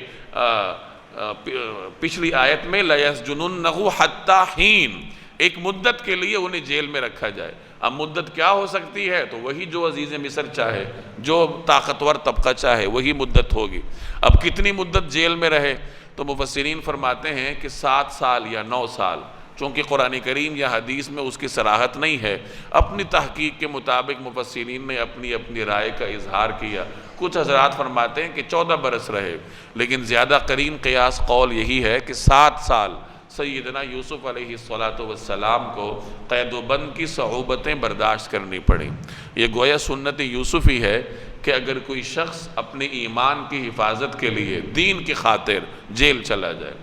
پچھلی آیت میں لَيَسْجُنُنَّهُ حَتَّى حِينٍ ایک مدت کے لیے انہیں جیل میں رکھا جائے۔ اب مدت کیا ہو سکتی ہے؟ تو وہی جو عزیز مصر چاہے، جو طاقتور طبقہ چاہے وہی مدت ہوگی۔ اب کتنی مدت جیل میں رہے؟ تو مفسرین فرماتے ہیں کہ 7 سال یا 9 سال، چونکہ قرآن کریم یا حدیث میں اس کی صراحت نہیں ہے، اپنی تحقیق کے مطابق مفسرین نے اپنی اپنی رائے کا اظہار کیا۔ کچھ حضرات فرماتے ہیں کہ 14 برس رہے، لیکن زیادہ قرین قیاس قول یہی ہے کہ 7 سال سیدنا یوسف علیہ السلام کو قید و بند کی صعوبتیں برداشت کرنی پڑیں۔ یہ گویا سنت یوسف ہی ہے کہ اگر کوئی شخص اپنے ایمان کی حفاظت کے لیے دین کی خاطر جیل چلا جائے۔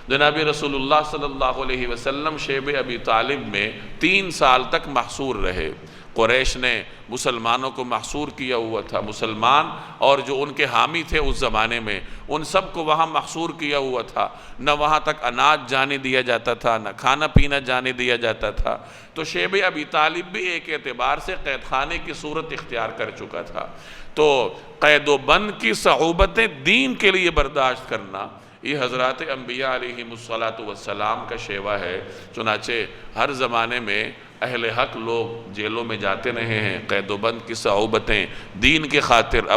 جناب رسول اللہ صلی اللہ علیہ وسلم شیب ابی طالب میں 3 سال تک محصور رہے۔ قریش نے مسلمانوں کو محصور کیا ہوا تھا، مسلمان اور جو ان کے حامی تھے اس زمانے میں ان سب کو وہاں محصور کیا ہوا تھا، نہ وہاں تک اناج جانے دیا جاتا تھا، نہ کھانا پینا جانے دیا جاتا تھا۔ تو شیب ابی طالب بھی ایک اعتبار سے قید خانے کی صورت اختیار کر چکا تھا۔ تو قید و بند کی صعوبتیں دین کے لیے برداشت کرنا یہ حضرات انبیاء علیہ السلام کا شیوہ ہے۔ چنانچہ ہر زمانے میں اہل حق لوگ جیلوں میں جاتے رہے ہیں، قید و بند کی صعوبتیں دین کی خاطر،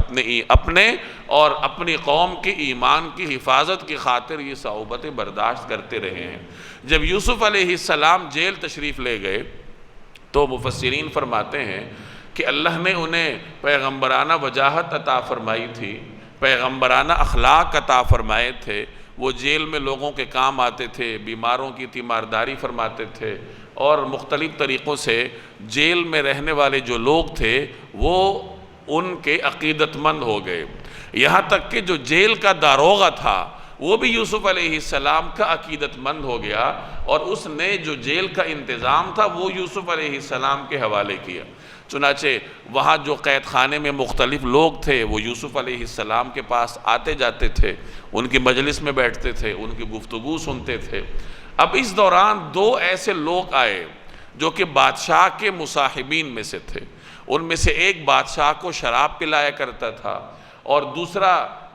اپنے اور اپنی قوم کے ایمان کی حفاظت کی خاطر یہ صعوبتیں برداشت کرتے رہے ہیں۔ جب یوسف علیہ السلام جیل تشریف لے گئے تو مفسرین فرماتے ہیں کہ اللہ نے انہیں پیغمبرانہ وجاہت عطا فرمائی تھی، پیغمبرانہ اخلاق عطا فرمائے تھے۔ وہ جیل میں لوگوں کے کام آتے تھے، بیماروں کی تیمارداری فرماتے تھے، اور مختلف طریقوں سے جیل میں رہنے والے جو لوگ تھے وہ ان کے عقیدت مند ہو گئے۔ یہاں تک کہ جو جیل کا داروغہ تھا وہ بھی یوسف علیہ السلام کا عقیدت مند ہو گیا، اور اس نے جو جیل کا انتظام تھا وہ یوسف علیہ السلام کے حوالے کیا۔ چنانچہ وہاں جو قید خانے میں مختلف لوگ تھے وہ یوسف علیہ السلام کے پاس آتے جاتے تھے، ان کی مجلس میں بیٹھتے تھے، ان کی گفتگو سنتے تھے۔ اب اس دوران دو ایسے لوگ آئے جو کہ بادشاہ کے مصاحبین میں سے تھے۔ ان میں سے ایک بادشاہ کو شراب پلایا کرتا تھا، اور دوسرا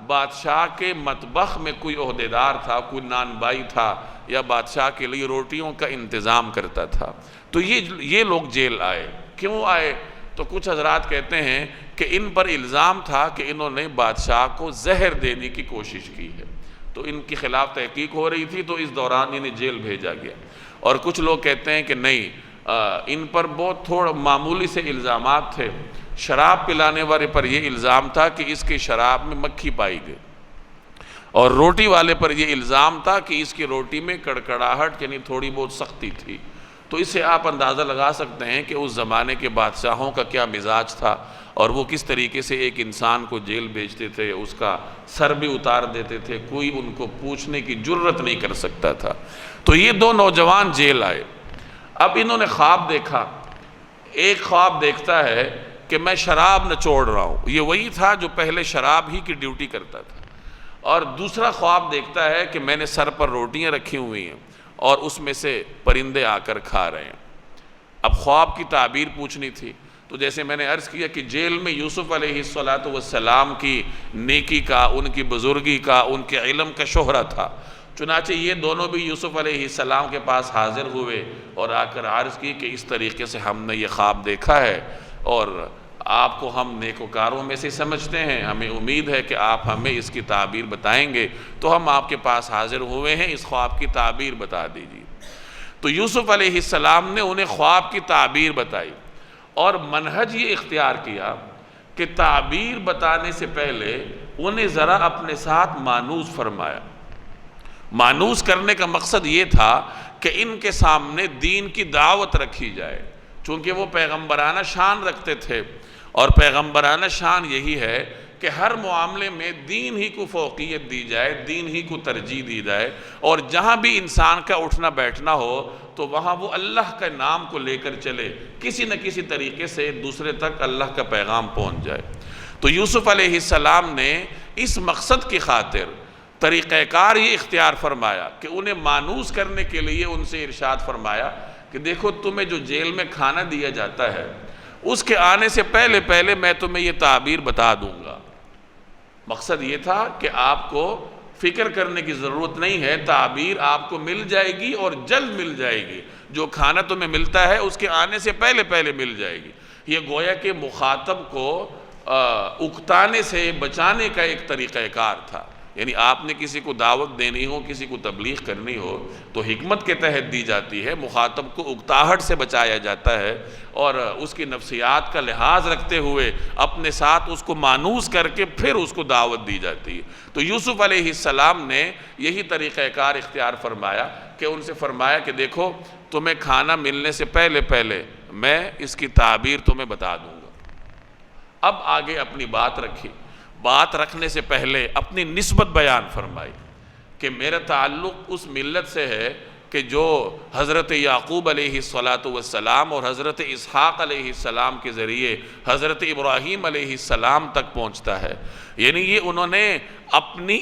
بادشاہ کے مطبخ میں کوئی عہدیدار تھا، کوئی نانبائی تھا، یا بادشاہ کے لیے روٹیوں کا انتظام کرتا تھا۔ تو یہ لوگ جیل آئے۔ کیوں آئے؟ تو کچھ حضرات کہتے ہیں کہ ان پر الزام تھا کہ انہوں نے بادشاہ کو زہر دینے کی کوشش کی ہے، تو ان کے خلاف تحقیق ہو رہی تھی، تو اس دوران انہیں جیل بھیجا گیا۔ اور کچھ لوگ کہتے ہیں کہ نہیں، ان پر بہت تھوڑا معمولی سے الزامات تھے۔ شراب پلانے والے پر یہ الزام تھا کہ اس کی شراب میں مکھی پائی گئی، اور روٹی والے پر یہ الزام تھا کہ اس کی روٹی میں کڑکڑاہٹ یعنی تھوڑی بہت سختی تھی۔ تو اس سے آپ اندازہ لگا سکتے ہیں کہ اس زمانے کے بادشاہوں کا کیا مزاج تھا، اور وہ کس طریقے سے ایک انسان کو جیل بھیجتے تھے، اس کا سر بھی اتار دیتے تھے، کوئی ان کو پوچھنے کی جرت نہیں کر سکتا تھا۔ تو یہ دو نوجوان جیل آئے۔ اب انہوں نے خواب دیکھا۔ ایک خواب دیکھتا ہے کہ میں شراب نچوڑ رہا ہوں، یہ وہی تھا جو پہلے شراب ہی کی ڈیوٹی کرتا تھا۔ اور دوسرا خواب دیکھتا ہے کہ میں نے سر پر روٹیاں رکھی ہوئی ہیں، اور اس میں سے پرندے آ کر کھا رہے ہیں۔ اب خواب کی تعبیر پوچھنی تھی، تو جیسے میں نے عرض کیا کہ جیل میں یوسف علیہ السلام کی نیکی کا، ان کی بزرگی کا، ان کے علم کا شہرہ تھا۔ چنانچہ یہ دونوں بھی یوسف علیہ السلام کے پاس حاضر ہوئے اور آ کر عرض کی کہ اس طریقے سے ہم نے یہ خواب دیکھا ہے، اور آپ کو ہم نیکوکاروں میں سے سمجھتے ہیں، ہمیں امید ہے کہ آپ ہمیں اس کی تعبیر بتائیں گے، تو ہم آپ کے پاس حاضر ہوئے ہیں، اس خواب کی تعبیر بتا دیجیے۔ تو یوسف علیہ السلام نے انہیں خواب کی تعبیر بتائی، اور منہج یہ اختیار کیا کہ تعبیر بتانے سے پہلے انہیں ذرا اپنے ساتھ مانوس فرمایا۔ مانوس کرنے کا مقصد یہ تھا کہ ان کے سامنے دین کی دعوت رکھی جائے، چونکہ وہ پیغمبرانہ شان رکھتے تھے، اور پیغمبرانہ شان یہی ہے کہ ہر معاملے میں دین ہی کو فوقیت دی جائے، دین ہی کو ترجیح دی جائے، اور جہاں بھی انسان کا اٹھنا بیٹھنا ہو تو وہاں وہ اللہ کے نام کو لے کر چلے، کسی نہ کسی طریقے سے دوسرے تک اللہ کا پیغام پہنچ جائے۔ تو یوسف علیہ السلام نے اس مقصد کی خاطر طریقہ کار یہ اختیار فرمایا کہ انہیں مانوس کرنے کے لیے ان سے ارشاد فرمایا کہ دیکھو، تمہیں جو جیل میں کھانا دیا جاتا ہے اس کے آنے سے پہلے پہلے میں تمہیں یہ تعبیر بتا دوں گا۔ مقصد یہ تھا کہ آپ کو فکر کرنے کی ضرورت نہیں ہے، تعبیر آپ کو مل جائے گی، اور جلد مل جائے گی۔ جو کھانا تمہیں ملتا ہے اس کے آنے سے پہلے پہلے مل جائے گی۔ یہ گویا کہ مخاطب کو اکتانے سے بچانے کا ایک طریقہ کار تھا۔ یعنی آپ نے کسی کو دعوت دینی ہو، کسی کو تبلیغ کرنی ہو تو حکمت کے تحت دی جاتی ہے، مخاطب کو اکتاہٹ سے بچایا جاتا ہے، اور اس کی نفسیات کا لحاظ رکھتے ہوئے اپنے ساتھ اس کو مانوس کر کے پھر اس کو دعوت دی جاتی ہے۔ تو یوسف علیہ السلام نے یہی طریقہ کار اختیار فرمایا کہ ان سے فرمایا کہ دیکھو، تمہیں کھانا ملنے سے پہلے پہلے میں اس کی تعبیر تمہیں بتا دوں گا۔ اب آگے اپنی بات رکھی۔ بات رکھنے سے پہلے اپنی نسبت بیان فرمائی کہ میرا تعلق اس ملت سے ہے کہ جو حضرت یعقوب علیہ السلام اور حضرت اسحاق علیہ السلام کے ذریعے حضرت ابراہیم علیہ السلام تک پہنچتا ہے۔ یعنی یہ انہوں نے اپنی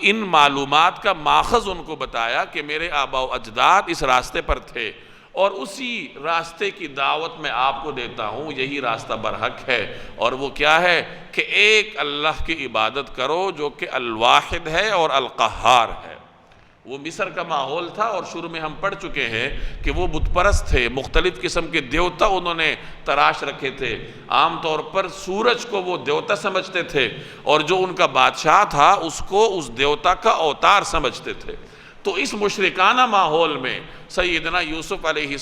ان معلومات کا ماخذ ان کو بتایا کہ میرے آباء و اجداد اس راستے پر تھے، اور اسی راستے کی دعوت میں آپ کو دیتا ہوں، یہی راستہ برحق ہے، اور وہ کیا ہے کہ ایک اللہ کی عبادت کرو جو کہ الواحد ہے اور القہار ہے۔ وہ مصر کا ماحول تھا، اور شروع میں ہم پڑھ چکے ہیں کہ وہ بت پرست تھے، مختلف قسم کے دیوتا انہوں نے تراش رکھے تھے۔ عام طور پر سورج کو وہ دیوتا سمجھتے تھے، اور جو ان کا بادشاہ تھا اس کو اس دیوتا کا اوتار سمجھتے تھے۔ تو اس مشرکانہ ماحول میں سیدنا یوسف علیہ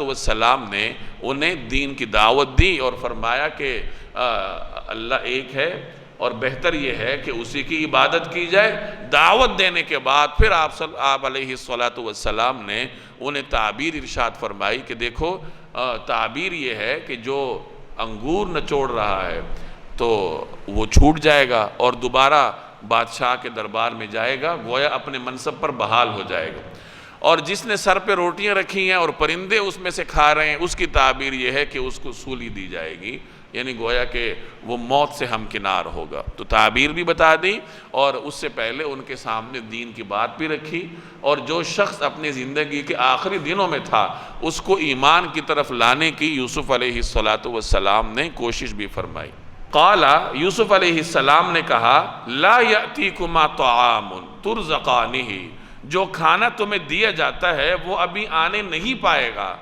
السلام نے انہیں دین کی دعوت دی، اور فرمایا کہ اللہ ایک ہے، اور بہتر یہ ہے کہ اسی کی عبادت کی جائے۔ دعوت دینے کے بعد پھر آپ علیہ السلام نے انہیں تعبیر ارشاد فرمائی کہ دیکھو، تعبیر یہ ہے کہ جو انگور نچوڑ رہا ہے تو وہ چھوٹ جائے گا، اور دوبارہ بادشاہ کے دربار میں جائے گا، گویا اپنے منصب پر بحال ہو جائے گا۔ اور جس نے سر پہ روٹیاں رکھی ہیں اور پرندے اس میں سے کھا رہے ہیں، اس کی تعبیر یہ ہے کہ اس کو سولی دی جائے گی، یعنی گویا کہ وہ موت سے ہمکنار ہوگا۔ تو تعبیر بھی بتا دی اور اس سے پہلے ان کے سامنے دین کی بات بھی رکھی، اور جو شخص اپنی زندگی کے آخری دنوں میں تھا اس کو ایمان کی طرف لانے کی یوسف علیہ السلام نے کوشش بھی فرمائی۔ قال، یوسف علیہ السلام نے کہا، لا یأتیکما طعام ترزقانہ، جو کھانا تمہیں دیا جاتا ہے وہ ابھی آنے نہیں پائے گا،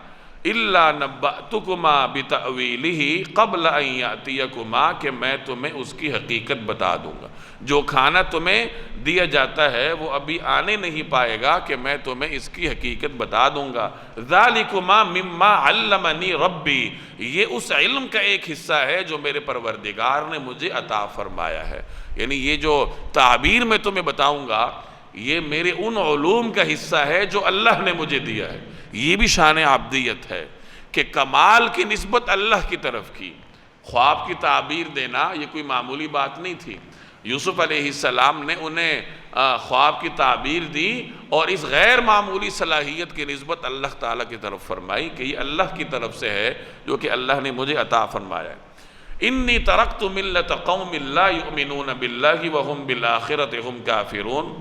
الا نبأتکما بتأویلہ قبل ان یأتیکما، کہ میں تمہیں اس کی حقیقت بتا دوں گا۔ جو کھانا تمہیں دیا جاتا ہے وہ ابھی آنے نہیں پائے گا کہ میں تمہیں اس کی حقیقت بتا دوں گا۔ ذالکما مما علمنی ربی، یہ اس علم کا ایک حصہ ہے جو میرے پروردگار نے مجھے عطا فرمایا ہے، یعنی یہ جو تعبیر میں تمہیں بتاؤں گا یہ میرے ان علوم کا حصہ ہے جو اللہ نے مجھے دیا ہے۔ یہ بھی شان عبدیت ہے کہ کمال کی نسبت اللہ کی طرف کی۔ خواب کی تعبیر دینا یہ کوئی معمولی بات نہیں تھی۔ یوسف علیہ السلام نے انہیں خواب کی تعبیر دی اور اس غیر معمولی صلاحیت کی نسبت اللہ تعالیٰ کی طرف فرمائی کہ یہ اللہ کی طرف سے ہے جو کہ اللہ نے مجھے عطا فرمایا ہے۔ انی ترکت ملت قوم لا یؤمنون باللہ وہم بالآخرۃ ہم کافرون،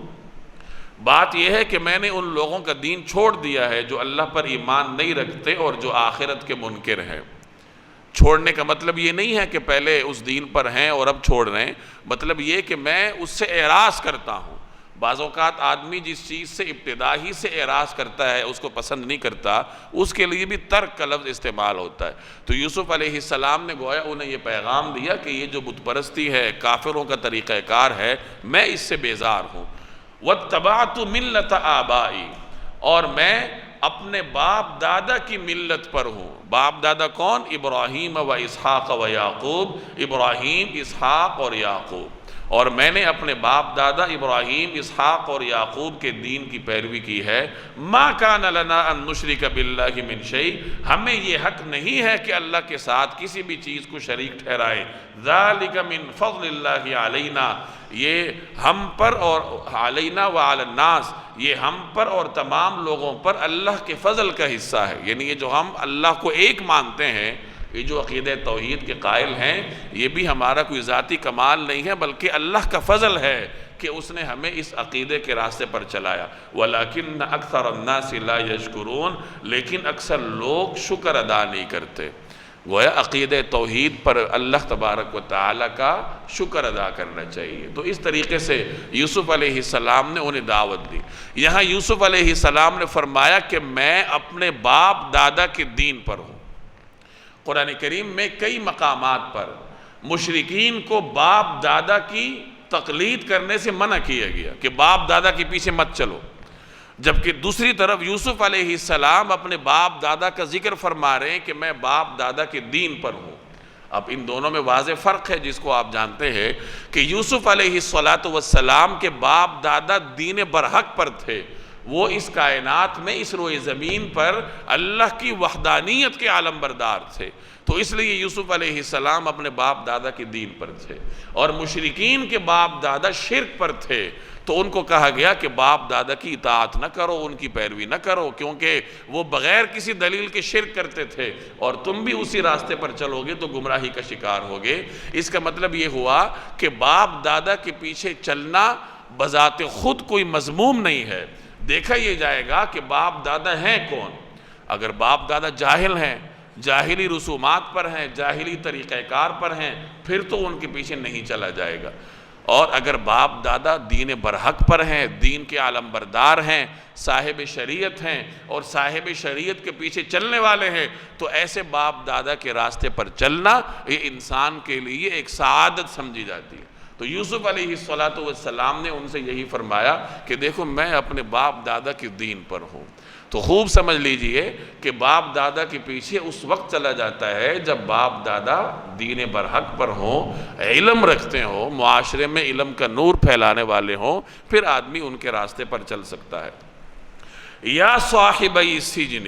بات یہ ہے کہ میں نے ان لوگوں کا دین چھوڑ دیا ہے جو اللہ پر ایمان نہیں رکھتے اور جو آخرت کے منکر ہیں۔ چھوڑنے کا مطلب یہ نہیں ہے کہ پہلے اس دین پر ہیں اور اب چھوڑ رہے ہیں، مطلب یہ کہ میں اس سے اعراض کرتا ہوں۔ بعض اوقات آدمی جس چیز سے ابتدا ہی سے اعراض کرتا ہے، اس کو پسند نہیں کرتا، اس کے لیے بھی ترک کا لفظ استعمال ہوتا ہے۔ تو یوسف علیہ السلام نے گویا انہیں یہ پیغام دیا کہ یہ جو بت پرستی ہے، کافروں کا طریقہ کار ہے، میں اس سے بیزار ہوں۔ وَاتَّبَعْتُ مِلَّةَ آبَائِي، اور میں اپنے باپ دادا کی ملت پر ہوں۔ باپ دادا کون؟ ابراہیم و اسحاق و یعقوب، ابراہیم، اسحاق اور یعقوب، اور میں نے اپنے باپ دادا ابراہیم، اسحاق اور یعقوب کے دین کی پیروی کی ہے۔ ما کان لنا ان نشرک باللہ من شیء، ہمیں یہ حق نہیں ہے کہ اللہ کے ساتھ کسی بھی چیز کو شریک ٹھہرائے۔ ذالک من فضل اللہ علینا، یہ ہم پر اور علینا وعلی الناس، یہ ہم پر اور تمام لوگوں پر اللہ کے فضل کا حصہ ہے، یعنی یہ جو ہم اللہ کو ایک مانتے ہیں، یہ جو عقیدہ توحید کے قائل ہیں، یہ بھی ہمارا کوئی ذاتی کمال نہیں ہے بلکہ اللہ کا فضل ہے کہ اس نے ہمیں اس عقیدے کے راستے پر چلایا۔ وَلَكِنَّ أَكْثَرَ النَّاسِ لَا يَشْكُرُونَ، لیکن اکثر لوگ شکر ادا نہیں کرتے۔ گویا عقیدہ توحید پر اللہ تبارک و تعالیٰ کا شکر ادا کرنا چاہیے۔ تو اس طریقے سے یوسف علیہ السلام نے انہیں دعوت دی۔ یہاں یوسف علیہ السلام نے فرمایا کہ میں اپنے باپ دادا کے دین پر ہوں۔ قرآن کریم میں کئی مقامات پر مشرکین کو باپ دادا کی تقلید کرنے سے منع کیا گیا کہ باپ دادا کے پیچھے مت چلو، جبکہ دوسری طرف یوسف علیہ السلام اپنے باپ دادا کا ذکر فرما رہے ہیں کہ میں باپ دادا کے دین پر ہوں۔ اب ان دونوں میں واضح فرق ہے جس کو آپ جانتے ہیں کہ یوسف علیہ السلام کے باپ دادا دین برحق پر تھے، وہ اس کائنات میں اس روئے زمین پر اللہ کی وحدانیت کے عالم بردار تھے، تو اس لیے یوسف علیہ السلام اپنے باپ دادا کے دین پر تھے، اور مشرکین کے باپ دادا شرک پر تھے، تو ان کو کہا گیا کہ باپ دادا کی اطاعت نہ کرو، ان کی پیروی نہ کرو، کیونکہ وہ بغیر کسی دلیل کے شرک کرتے تھے اور تم بھی اسی راستے پر چلو گے تو گمراہی کا شکار ہوگے۔ اس کا مطلب یہ ہوا کہ باپ دادا کے پیچھے چلنا بذات خود کوئی مذموم نہیں ہے، دیکھا یہ جائے گا کہ باپ دادا ہیں کون۔ اگر باپ دادا جاہل ہیں، جاہلی رسومات پر ہیں، جاہلی طریقہ کار پر ہیں، پھر تو ان کے پیچھے نہیں چلا جائے گا، اور اگر باپ دادا دین برحق پر ہیں، دین کے عالم بردار ہیں، صاحب شریعت ہیں اور صاحب شریعت کے پیچھے چلنے والے ہیں، تو ایسے باپ دادا کے راستے پر چلنا یہ انسان کے لیے ایک سعادت سمجھی جاتی ہے۔ تو یوسف علیہ السلام نے ان سے یہی فرمایا کہ دیکھو میں اپنے باپ دادا کے دین پر ہوں۔ تو خوب سمجھ لیجئے کہ باپ دادا کے پیچھے اس وقت چلا جاتا ہے جب باپ دادا دین برحق پر ہوں، علم رکھتے ہوں، معاشرے میں علم کا نور پھیلانے والے ہوں، پھر آدمی ان کے راستے پر چل سکتا ہے۔ یا صاحبی السجن،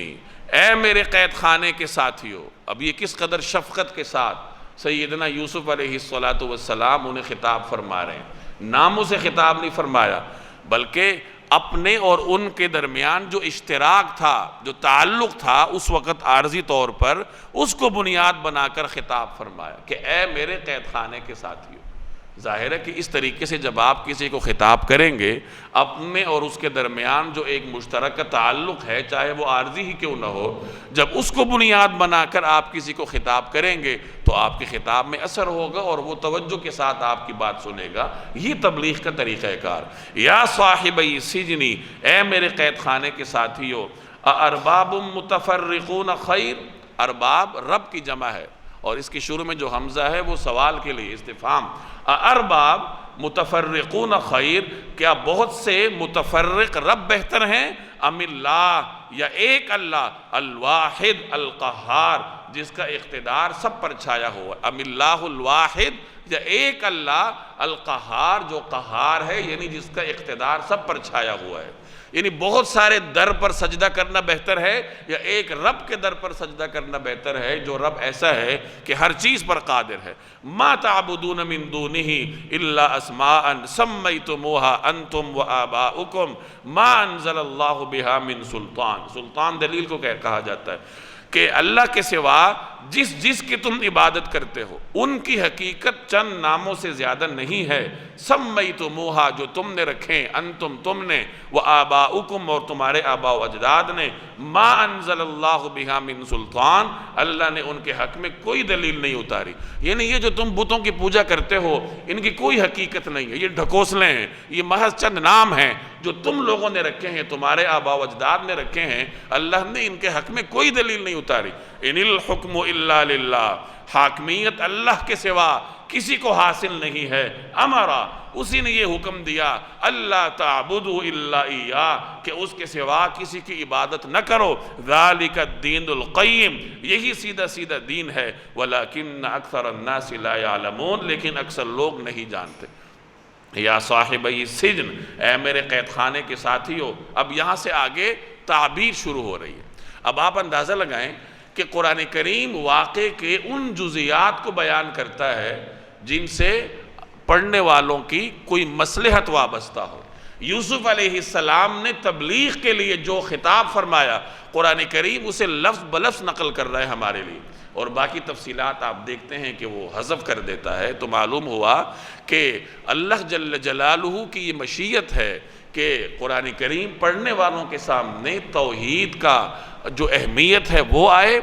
اے میرے قید خانے کے ساتھیو، اب یہ کس قدر شفقت کے ساتھ سیدنا یوسف علیہ السلام انہیں خطاب فرما رہے ہیں۔ ناموں سے خطاب نہیں فرمایا، بلکہ اپنے اور ان کے درمیان جو اشتراک تھا، جو تعلق تھا اس وقت عارضی طور پر، اس کو بنیاد بنا کر خطاب فرمایا کہ اے میرے قید خانے کے ساتھیوں۔ ظاہر ہے کہ اس طریقے سے جب آپ کسی کو خطاب کریں گے، اپنے اور اس کے درمیان جو ایک مشترکہ تعلق ہے، چاہے وہ عارضی ہی کیوں نہ ہو، جب اس کو بنیاد بنا کر آپ کسی کو خطاب کریں گے تو آپ کے خطاب میں اثر ہوگا اور وہ توجہ کے ساتھ آپ کی بات سنے گا۔ یہ تبلیغ کا طریقہ کار۔ یا صاحبی سجنی، اے میرے قید خانے کے ساتھیوں، ارباب متفرقون خیر، ارباب رب کی جمع ہے، اور اس کی شروع میں جو حمزہ ہے وہ سوال کے لیے استفہام، ارباب متفرقون خیر، کیا بہت سے متفرق رب بہتر ہیں، ام اللہ، یا ایک اللہ، الواحد القہار، جس کا اقتدار سب پر چھایا ہوا ہے، ام اللہ الواحد، یا ایک اللہ القہار جو قہار ہے، یعنی جس کا اقتدار سب پر چھایا ہوا ہے۔ یعنی بہت سارے در پر سجدہ کرنا بہتر ہے یا ایک رب کے در پر سجدہ کرنا بہتر ہے جو رب ایسا ہے کہ ہر چیز پر قادر ہے۔ ما تعبدون من دونہ الا اسماء سمیتموها انتم وآباؤکم ما انزل اللہ بہا من سلطان۔ سلطان دلیل کو کہا جاتا ہے کہ اللہ کے سوا جس کی تم عبادت کرتے ہو ان کی حقیقت چند ناموں سے زیادہ نہیں ہے، سمیتموہا جو تم نے رکھیں، انتم تم نے، وآباؤکم اور تمہارے آباء و اجداد نے، ما انزل اللہ بہا من سلطان، اللہ نے ان کے حق میں کوئی دلیل نہیں اتاری۔ یعنی یہ جو تم بتوں کی پوجا کرتے ہو ان کی کوئی حقیقت نہیں ہے، یہ ڈھکوسلے ہیں، یہ محض چند نام ہیں جو تم لوگوں نے رکھے ہیں، تمہارے آباء و اجداد نے رکھے ہیں، اللہ نے ان کے حق میں کوئی دلیل نہیں اتاری۔ ان الحکم الا للہ، حاکمیت اللہ کے سوا کسی کو حاصل نہیں ہے۔ امرا، اسی نے یہ حکم دیا، اللہ تعبدوا الا ایاہ، کہ اس کے سوا کسی کی عبادت نہ کرو، ذالک الدین القیم، یہی سیدھا سیدھا دین ہے، ولکن اکثر الناس لا یعلمون، لیکن اکثر لوگ نہیں جانتے۔ یا صاحبی سجن، اے میرے قید خانے کے ساتھیوں، اب یہاں سے آگے تعبیر شروع ہو رہی ہے۔ اب آپ اندازہ لگائیں کہ قرآن کریم واقعے کے ان جزیات کو بیان کرتا ہے جن سے پڑھنے والوں کی کوئی مصلحت وابستہ ہو۔ یوسف علیہ السلام نے تبلیغ کے لیے جو خطاب فرمایا، قرآن کریم اسے لفظ بلفظ نقل کر رہا ہے ہمارے لیے، اور باقی تفصیلات آپ دیکھتے ہیں کہ وہ حذف کر دیتا ہے، تو معلوم ہوا کہ اللہ جل جلالہ کی یہ مشیت ہے کہ قرآن کریم پڑھنے والوں کے سامنے توحید کا جو اہمیت ہے وہ آئے،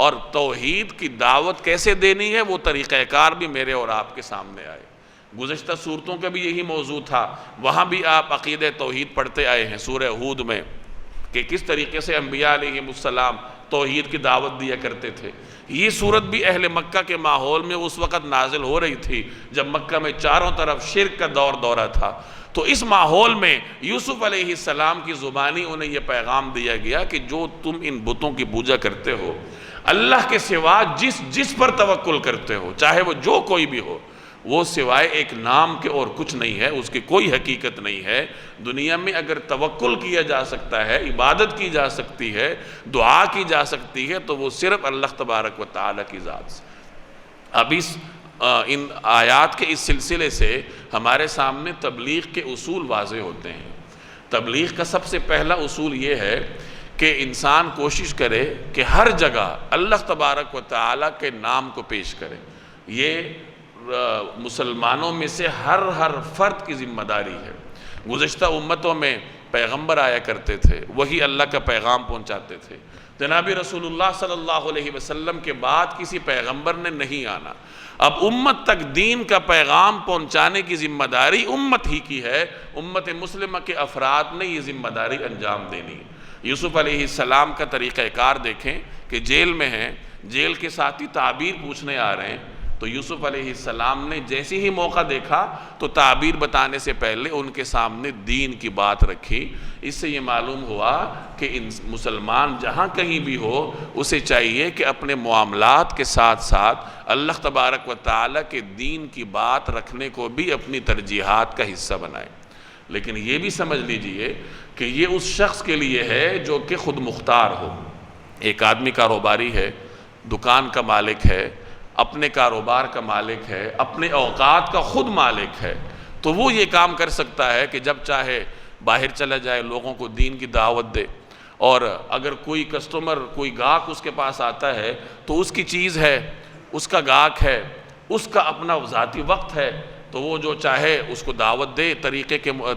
اور توحید کی دعوت کیسے دینی ہے وہ طریقہ کار بھی میرے اور آپ کے سامنے آئے۔ گزشتہ صورتوں کا بھی یہی موضوع تھا، وہاں بھی آپ عقیدہ توحید پڑھتے آئے ہیں سورہ ہود میں، کہ کس طریقے سے انبیاء علیہ السلام توحید کی دعوت دیا کرتے تھے۔ یہ صورت بھی اہل مکہ کے ماحول میں اس وقت نازل ہو رہی تھی جب مکہ میں چاروں طرف شرک کا دورہ تھا، تو اس ماحول میں یوسف علیہ السلام کی زبانی انہیں یہ پیغام دیا گیا کہ جو تم ان بتوں کی پوجا کرتے ہو، اللہ کے سوا جس پر توکل کرتے ہو، چاہے وہ جو کوئی بھی ہو، وہ سوائے ایک نام کے اور کچھ نہیں ہے، اس کی کوئی حقیقت نہیں ہے۔ دنیا میں اگر توکل کیا جا سکتا ہے، عبادت کی جا سکتی ہے، دعا کی جا سکتی ہے، تو وہ صرف اللہ تبارک و تعالیٰ کی ذات سے۔ اب ان آیات کے اس سلسلے سے ہمارے سامنے تبلیغ کے اصول واضح ہوتے ہیں۔ تبلیغ کا سب سے پہلا اصول یہ ہے کہ انسان کوشش کرے کہ ہر جگہ اللہ تبارک و تعالیٰ کے نام کو پیش کرے۔ یہ مسلمانوں میں سے ہر فرد کی ذمہ داری ہے۔ گزشتہ امتوں میں پیغمبر آیا کرتے تھے، وہی اللہ کا پیغام پہنچاتے تھے۔ جناب رسول اللہ صلی اللہ علیہ وسلم کے بعد کسی پیغمبر نے نہیں آنا۔ اب امت تک دین کا پیغام پہنچانے کی ذمہ داری امت ہی کی ہے، امت مسلمہ کے افراد نے یہ ذمہ داری انجام دینی ہے۔ یوسف علیہ السلام کا طریقہ کار دیکھیں کہ جیل میں ہیں، جیل کے ساتھی تعبیر پوچھنے آ رہے ہیں، تو یوسف علیہ السلام نے جیسے ہی موقع دیکھا تو تعبیر بتانے سے پہلے ان کے سامنے دین کی بات رکھی۔ اس سے یہ معلوم ہوا کہ مسلمان جہاں کہیں بھی ہو، اسے چاہیے کہ اپنے معاملات کے ساتھ ساتھ اللہ تبارک و تعالیٰ کے دین کی بات رکھنے کو بھی اپنی ترجیحات کا حصہ بنائے۔ لیکن یہ بھی سمجھ لیجئے کہ یہ اس شخص کے لیے ہے جو کہ خود مختار ہو۔ ایک آدمی کاروباری ہے، دکان کا مالک ہے، اپنے کاروبار کا مالک ہے، اپنے اوقات کا خود مالک ہے، تو وہ یہ کام کر سکتا ہے کہ جب چاہے باہر چلا جائے، لوگوں کو دین کی دعوت دے، اور اگر کوئی کسٹمر، کوئی گاہک اس کے پاس آتا ہے تو اس کی چیز ہے، اس کا گاہک ہے، اس کا اپنا ذاتی وقت ہے، تو وہ جو چاہے اس کو دعوت دے،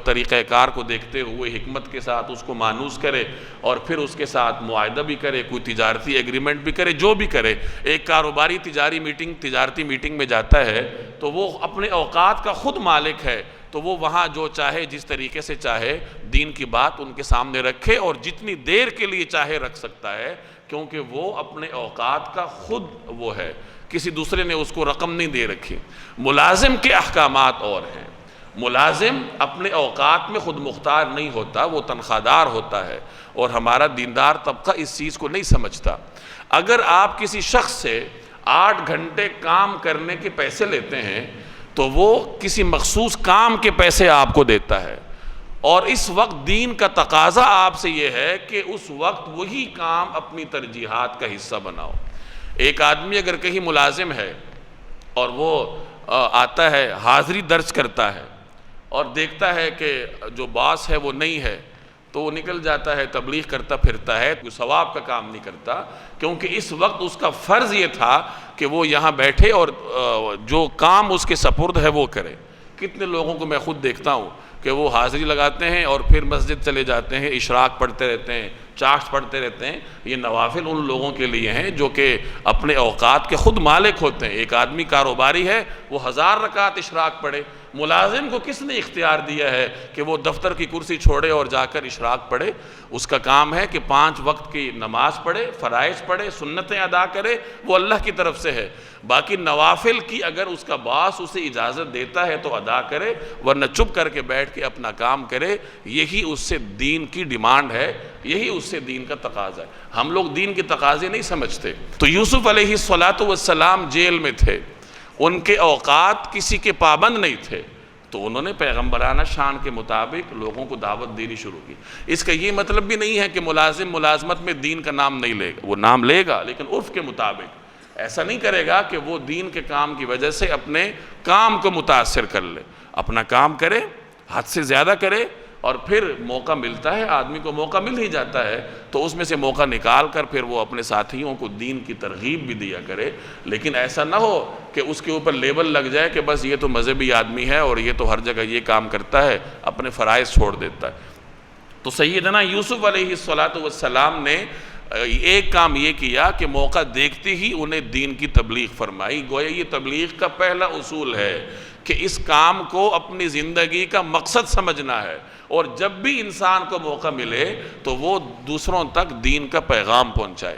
طریقہ کار کو دیکھتے ہوئے حکمت کے ساتھ اس کو مانوس کرے، اور پھر اس کے ساتھ معاہدہ بھی کرے، کوئی تجارتی ایگریمنٹ بھی کرے، جو بھی کرے۔ ایک کاروباری تجارتی میٹنگ میں جاتا ہے تو وہ اپنے اوقات کا خود مالک ہے، تو وہ وہاں جو چاہے، جس طریقے سے چاہے، دین کی بات ان کے سامنے رکھے، اور جتنی دیر کے لیے چاہے رکھ سکتا ہے، کیونکہ وہ اپنے اوقات کا خود وہ ہے، کسی دوسرے نے اس کو رقم نہیں دے رکھی۔ ملازم کے احکامات اور ہیں۔ ملازم اپنے اوقات میں خود مختار نہیں ہوتا، وہ تنخواہ دار ہوتا ہے، اور ہمارا دیندار طبقہ اس چیز کو نہیں سمجھتا۔ اگر آپ کسی شخص سے 8 گھنٹے کام کرنے کے پیسے لیتے ہیں تو وہ کسی مخصوص کام کے پیسے آپ کو دیتا ہے، اور اس وقت دین کا تقاضا آپ سے یہ ہے کہ اس وقت وہی کام اپنی ترجیحات کا حصہ بناؤ۔ ایک آدمی اگر کہیں ملازم ہے اور وہ آتا ہے، حاضری درج کرتا ہے، اور دیکھتا ہے کہ جو باس ہے وہ نہیں ہے، تو وہ نکل جاتا ہے، تبلیغ کرتا پھرتا ہے، کوئی ثواب کا کام نہیں کرتا، کیونکہ اس وقت اس کا فرض یہ تھا کہ وہ یہاں بیٹھے اور جو کام اس کے سپرد ہے وہ کرے۔ کتنے لوگوں کو میں خود دیکھتا ہوں کہ وہ حاضری لگاتے ہیں اور پھر مسجد چلے جاتے ہیں، اشراق پڑھتے رہتے ہیں، چاشت پڑھتے رہتے ہیں۔ یہ نوافل ان لوگوں کے لیے ہیں جو کہ اپنے اوقات کے خود مالک ہوتے ہیں۔ ایک آدمی کاروباری ہے، وہ 1000 رکعت اشراق پڑھے۔ ملازم کو کس نے اختیار دیا ہے کہ وہ دفتر کی کرسی چھوڑے اور جا کر اشراق پڑھے؟ اس کا کام ہے کہ 5 وقت کی نماز پڑھے، فرائض پڑھے، سنتیں ادا کرے، وہ اللہ کی طرف سے ہے۔ باقی نوافل کی اگر اس کا باس اسے اجازت دیتا ہے تو ادا کرے، ورنہ چپ کر کے بیٹھ کے اپنا کام کرے۔ یہی اس سے دین کی ڈیمانڈ ہے، یہی اس سے دین کا تقاضا ہے۔ ہم لوگ دین کے تقاضے نہیں سمجھتے۔ تو یوسف علیہ السلام جیل میں تھے، ان کے اوقات کسی کے پابند نہیں تھے، تو انہوں نے پیغمبرانہ شان کے مطابق لوگوں کو دعوت دینی شروع کی۔ اس کا یہ مطلب بھی نہیں ہے کہ ملازم ملازمت میں دین کا نام نہیں لے گا، وہ نام لے گا، لیکن عرف کے مطابق۔ ایسا نہیں کرے گا کہ وہ دین کے کام کی وجہ سے اپنے کام کو متاثر کر لے۔ اپنا کام کرے، حد سے زیادہ کرے، اور پھر موقع ملتا ہے، آدمی کو موقع مل ہی جاتا ہے تو اس میں سے موقع نکال کر پھر وہ اپنے ساتھیوں کو دین کی ترغیب بھی دیا کرے۔ لیکن ایسا نہ ہو کہ اس کے اوپر لیبل لگ جائے کہ بس یہ تو مذہبی آدمی ہے اور یہ تو ہر جگہ یہ کام کرتا ہے، اپنے فرائض چھوڑ دیتا ہے۔ تو سیدنا یوسف علیہ السلام نے ایک کام یہ کیا کہ موقع دیکھتے ہی انہیں دین کی تبلیغ فرمائی۔ گویا یہ تبلیغ کا پہلا اصول ہے کہ اس کام کو اپنی زندگی کا مقصد سمجھنا ہے، اور جب بھی انسان کو موقع ملے تو وہ دوسروں تک دین کا پیغام پہنچائے۔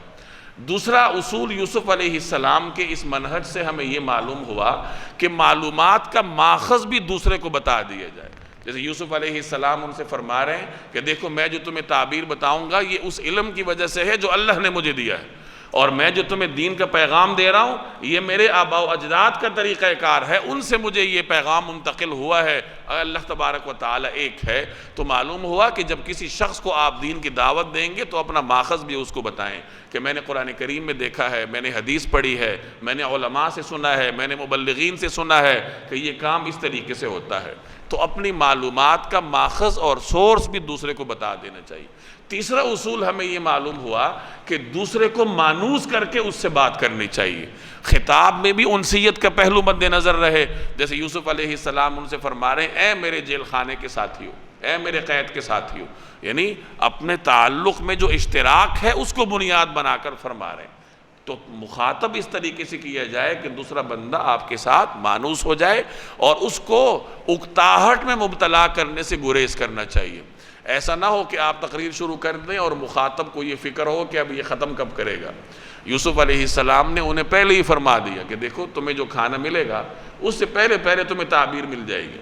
دوسرا اصول یوسف علیہ السلام کے اس منہج سے ہمیں یہ معلوم ہوا کہ معلومات کا ماخذ بھی دوسرے کو بتا دیا جائے۔ جیسے یوسف علیہ السلام ان سے فرما رہے ہیں کہ دیکھو میں جو تمہیں تعبیر بتاؤں گا یہ اس علم کی وجہ سے ہے جو اللہ نے مجھے دیا ہے، اور میں جو تمہیں دین کا پیغام دے رہا ہوں یہ میرے آباء و اجداد کا طریقہ کار ہے، ان سے مجھے یہ پیغام منتقل ہوا ہے۔ اللہ تبارک و تعالی ایک ہے۔ تو معلوم ہوا کہ جب کسی شخص کو آپ دین کی دعوت دیں گے تو اپنا ماخذ بھی اس کو بتائیں کہ میں نے قرآن کریم میں دیکھا ہے، میں نے حدیث پڑھی ہے، میں نے علماء سے سنا ہے، میں نے مبلغین سے سنا ہے کہ یہ کام اس طریقے سے ہوتا ہے۔ تو اپنی معلومات کا ماخذ اور سورس بھی دوسرے کو بتا دینا چاہیے۔ تیسرا اصول ہمیں یہ معلوم ہوا کہ دوسرے کو مانوس کر کے اس سے بات کرنی چاہیے۔ خطاب میں بھی انسیت کا پہلو مد نظر رہے، جیسے یوسف علیہ السلام ان سے فرما رہے ہیں اے میرے جیل خانے کے ساتھیو، اے میرے قید کے ساتھیو، یعنی اپنے تعلق میں جو اشتراک ہے اس کو بنیاد بنا کر فرما رہے ہیں۔ تو مخاطب اس طریقے سے کیا جائے کہ دوسرا بندہ آپ کے ساتھ مانوس ہو جائے، اور اس کو اکتاہٹ میں مبتلا کرنے سے گریز کرنا چاہیے۔ ایسا نہ ہو کہ آپ تقریر شروع کر دیں اور مخاطب کو یہ فکر ہو کہ اب یہ ختم کب کرے گا۔ یوسف علیہ السلام نے انہیں پہلے ہی فرما دیا کہ دیکھو تمہیں جو کھانا ملے گا اس سے پہلے تمہیں تعبیر مل جائے گی۔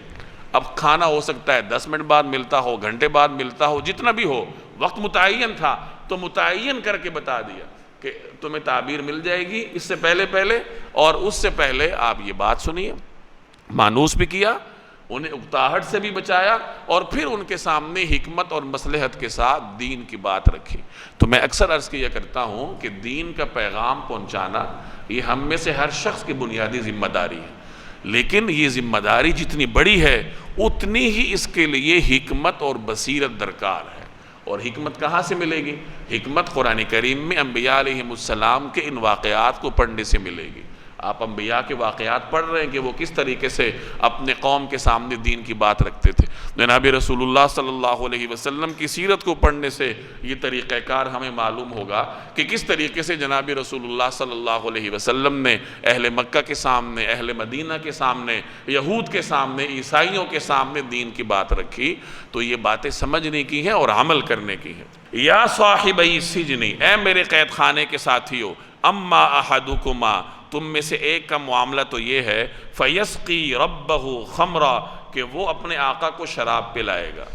اب کھانا ہو سکتا ہے 10 منٹ بعد ملتا ہو، گھنٹے بعد ملتا ہو، جتنا بھی ہو، وقت متعین تھا تو متعین کر کے بتا دیا کہ تمہیں تعبیر مل جائے گی اس سے پہلے، اور اس سے پہلے آپ یہ بات سنیے۔ مانوس بھی کیا، انہیں اکتاہٹ سے بھی بچایا، اور پھر ان کے سامنے حکمت اور مصلحت کے ساتھ دین کی بات رکھی۔ تو میں اکثر عرض کیا کرتا ہوں کہ دین کا پیغام پہنچانا یہ ہم میں سے ہر شخص کی بنیادی ذمہ داری ہے۔ لیکن یہ ذمہ داری جتنی بڑی ہے اتنی ہی اس کے لیے حکمت اور بصیرت درکار ہے۔ اور حکمت کہاں سے ملے گی؟ حکمت قرآن کریم میں انبیاء علیہ السلام کے ان واقعات کو پڑھنے سے ملے گی۔ آپ انبیاء کے واقعات پڑھ رہے ہیں کہ وہ کس طریقے سے اپنے قوم کے سامنے دین کی بات رکھتے تھے۔ جناب رسول اللہ صلی اللہ علیہ وسلم کی سیرت کو پڑھنے سے یہ طریقہ کار ہمیں معلوم ہوگا کہ کس طریقے سے جناب رسول اللہ صلی اللہ علیہ وسلم نے اہل مکہ کے سامنے، اہل مدینہ کے سامنے، یہود کے سامنے، عیسائیوں کے سامنے دین کی بات رکھی۔ تو یہ باتیں سمجھنے کی ہیں اور عمل کرنے کی ہیں۔ یا صاحبی السجن، اے میرے قید خانے کے ساتھیو، اما احدکما، تم میں سے ایک کا معاملہ تو یہ ہے، فَيَسْقِي رَبَّهُ خَمْرًا، کہ وہ اپنے آقا کو شراب پلائے گا،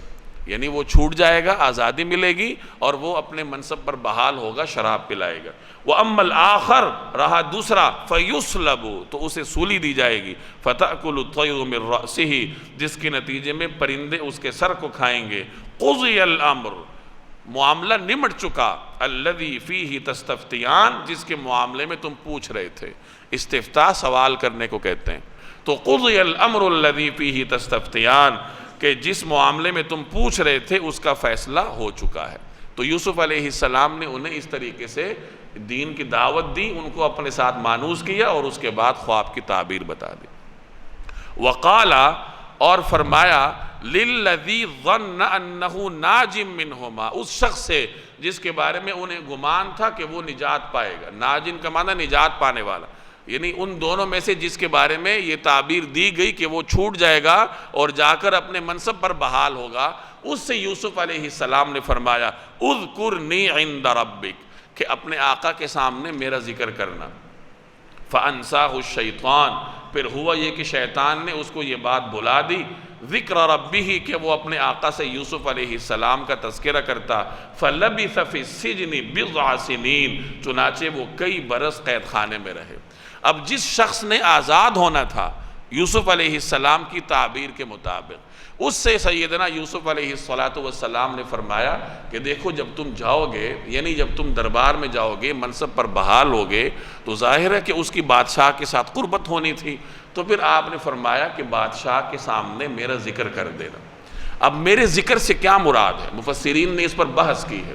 یعنی وہ چھوٹ جائے گا، آزادی ملے گی اور وہ اپنے منصب پر بحال ہوگا، شراب پلائے گا۔ وَأَمَّا الْآخَرُ، رہا دوسرا، فَيُسْلَبُ، تو اسے سولی دی جائے گی، فَتَأْكُلُ الطَّيْرُ مِنْ رَأْسِهِ، جس کے نتیجے میں پرندے اس کے سر کو کھائیں گے۔ قُضِيَ الْأَمْرُ، معاملہ نمٹ چکا، الذی فیہ تستفتیان، جس کے معاملے میں تم پوچھ رہے تھے۔ استفتاء سوال کرنے کو کہتے ہیں۔ تو قضی الامر الذی فیہ تستفتیان، کہ جس معاملے میں تم پوچھ رہے تھے اس کا فیصلہ ہو چکا ہے۔ تو یوسف علیہ السلام نے انہیں اس طریقے سے دین کی دعوت دی، ان کو اپنے ساتھ مانوس کیا اور اس کے بعد خواب کی تعبیر بتا دی۔ وقال، اور فرمایا، للذی ظن انہ ناج منہما، اس شخص سے جس کے بارے میں انہیں گمان تھا کہ وہ نجات پائے گا۔ ناجن کا معنی نجات پانے والا، یعنی ان دونوں میں سے جس کے بارے میں یہ تعبیر دی گئی کہ وہ چھوٹ جائے گا اور جا کر اپنے منصب پر بحال ہوگا، اس سے یوسف علیہ السلام نے فرمایا، اذکرنی عند ربک، کہ اپنے آقا کے سامنے میرا ذکر کرنا۔ فَأَنْسَاهُ الشَّيْطَانِ، پھر ہوا یہ کہ شیطان نے اس کو یہ بات بلا دی، ذکر ربہ، کہ وہ اپنے آقا سے یوسف علیہ السلام کا تذکرہ کرتا۔ فَلَبِثَ فِي السِّجْنِ بِضْعَ سِنِينَ، چنانچہ وہ کئی برس قید خانے میں رہے۔ اب جس شخص نے آزاد ہونا تھا یوسف علیہ السلام کی تعبیر کے مطابق، اس سے سیدنا یوسف علیہ السلام نے فرمایا کہ دیکھو، جب تم جاؤ گے، یعنی جب تم دربار میں جاؤ گے، منصب پر بحال ہوگے، تو ظاہر ہے کہ اس کی بادشاہ کے ساتھ قربت ہونی تھی۔ تو پھر آپ نے فرمایا کہ بادشاہ کے سامنے میرا ذکر کر دینا۔ اب میرے ذکر سے کیا مراد ہے؟ مفسرین نے اس پر بحث کی ہے۔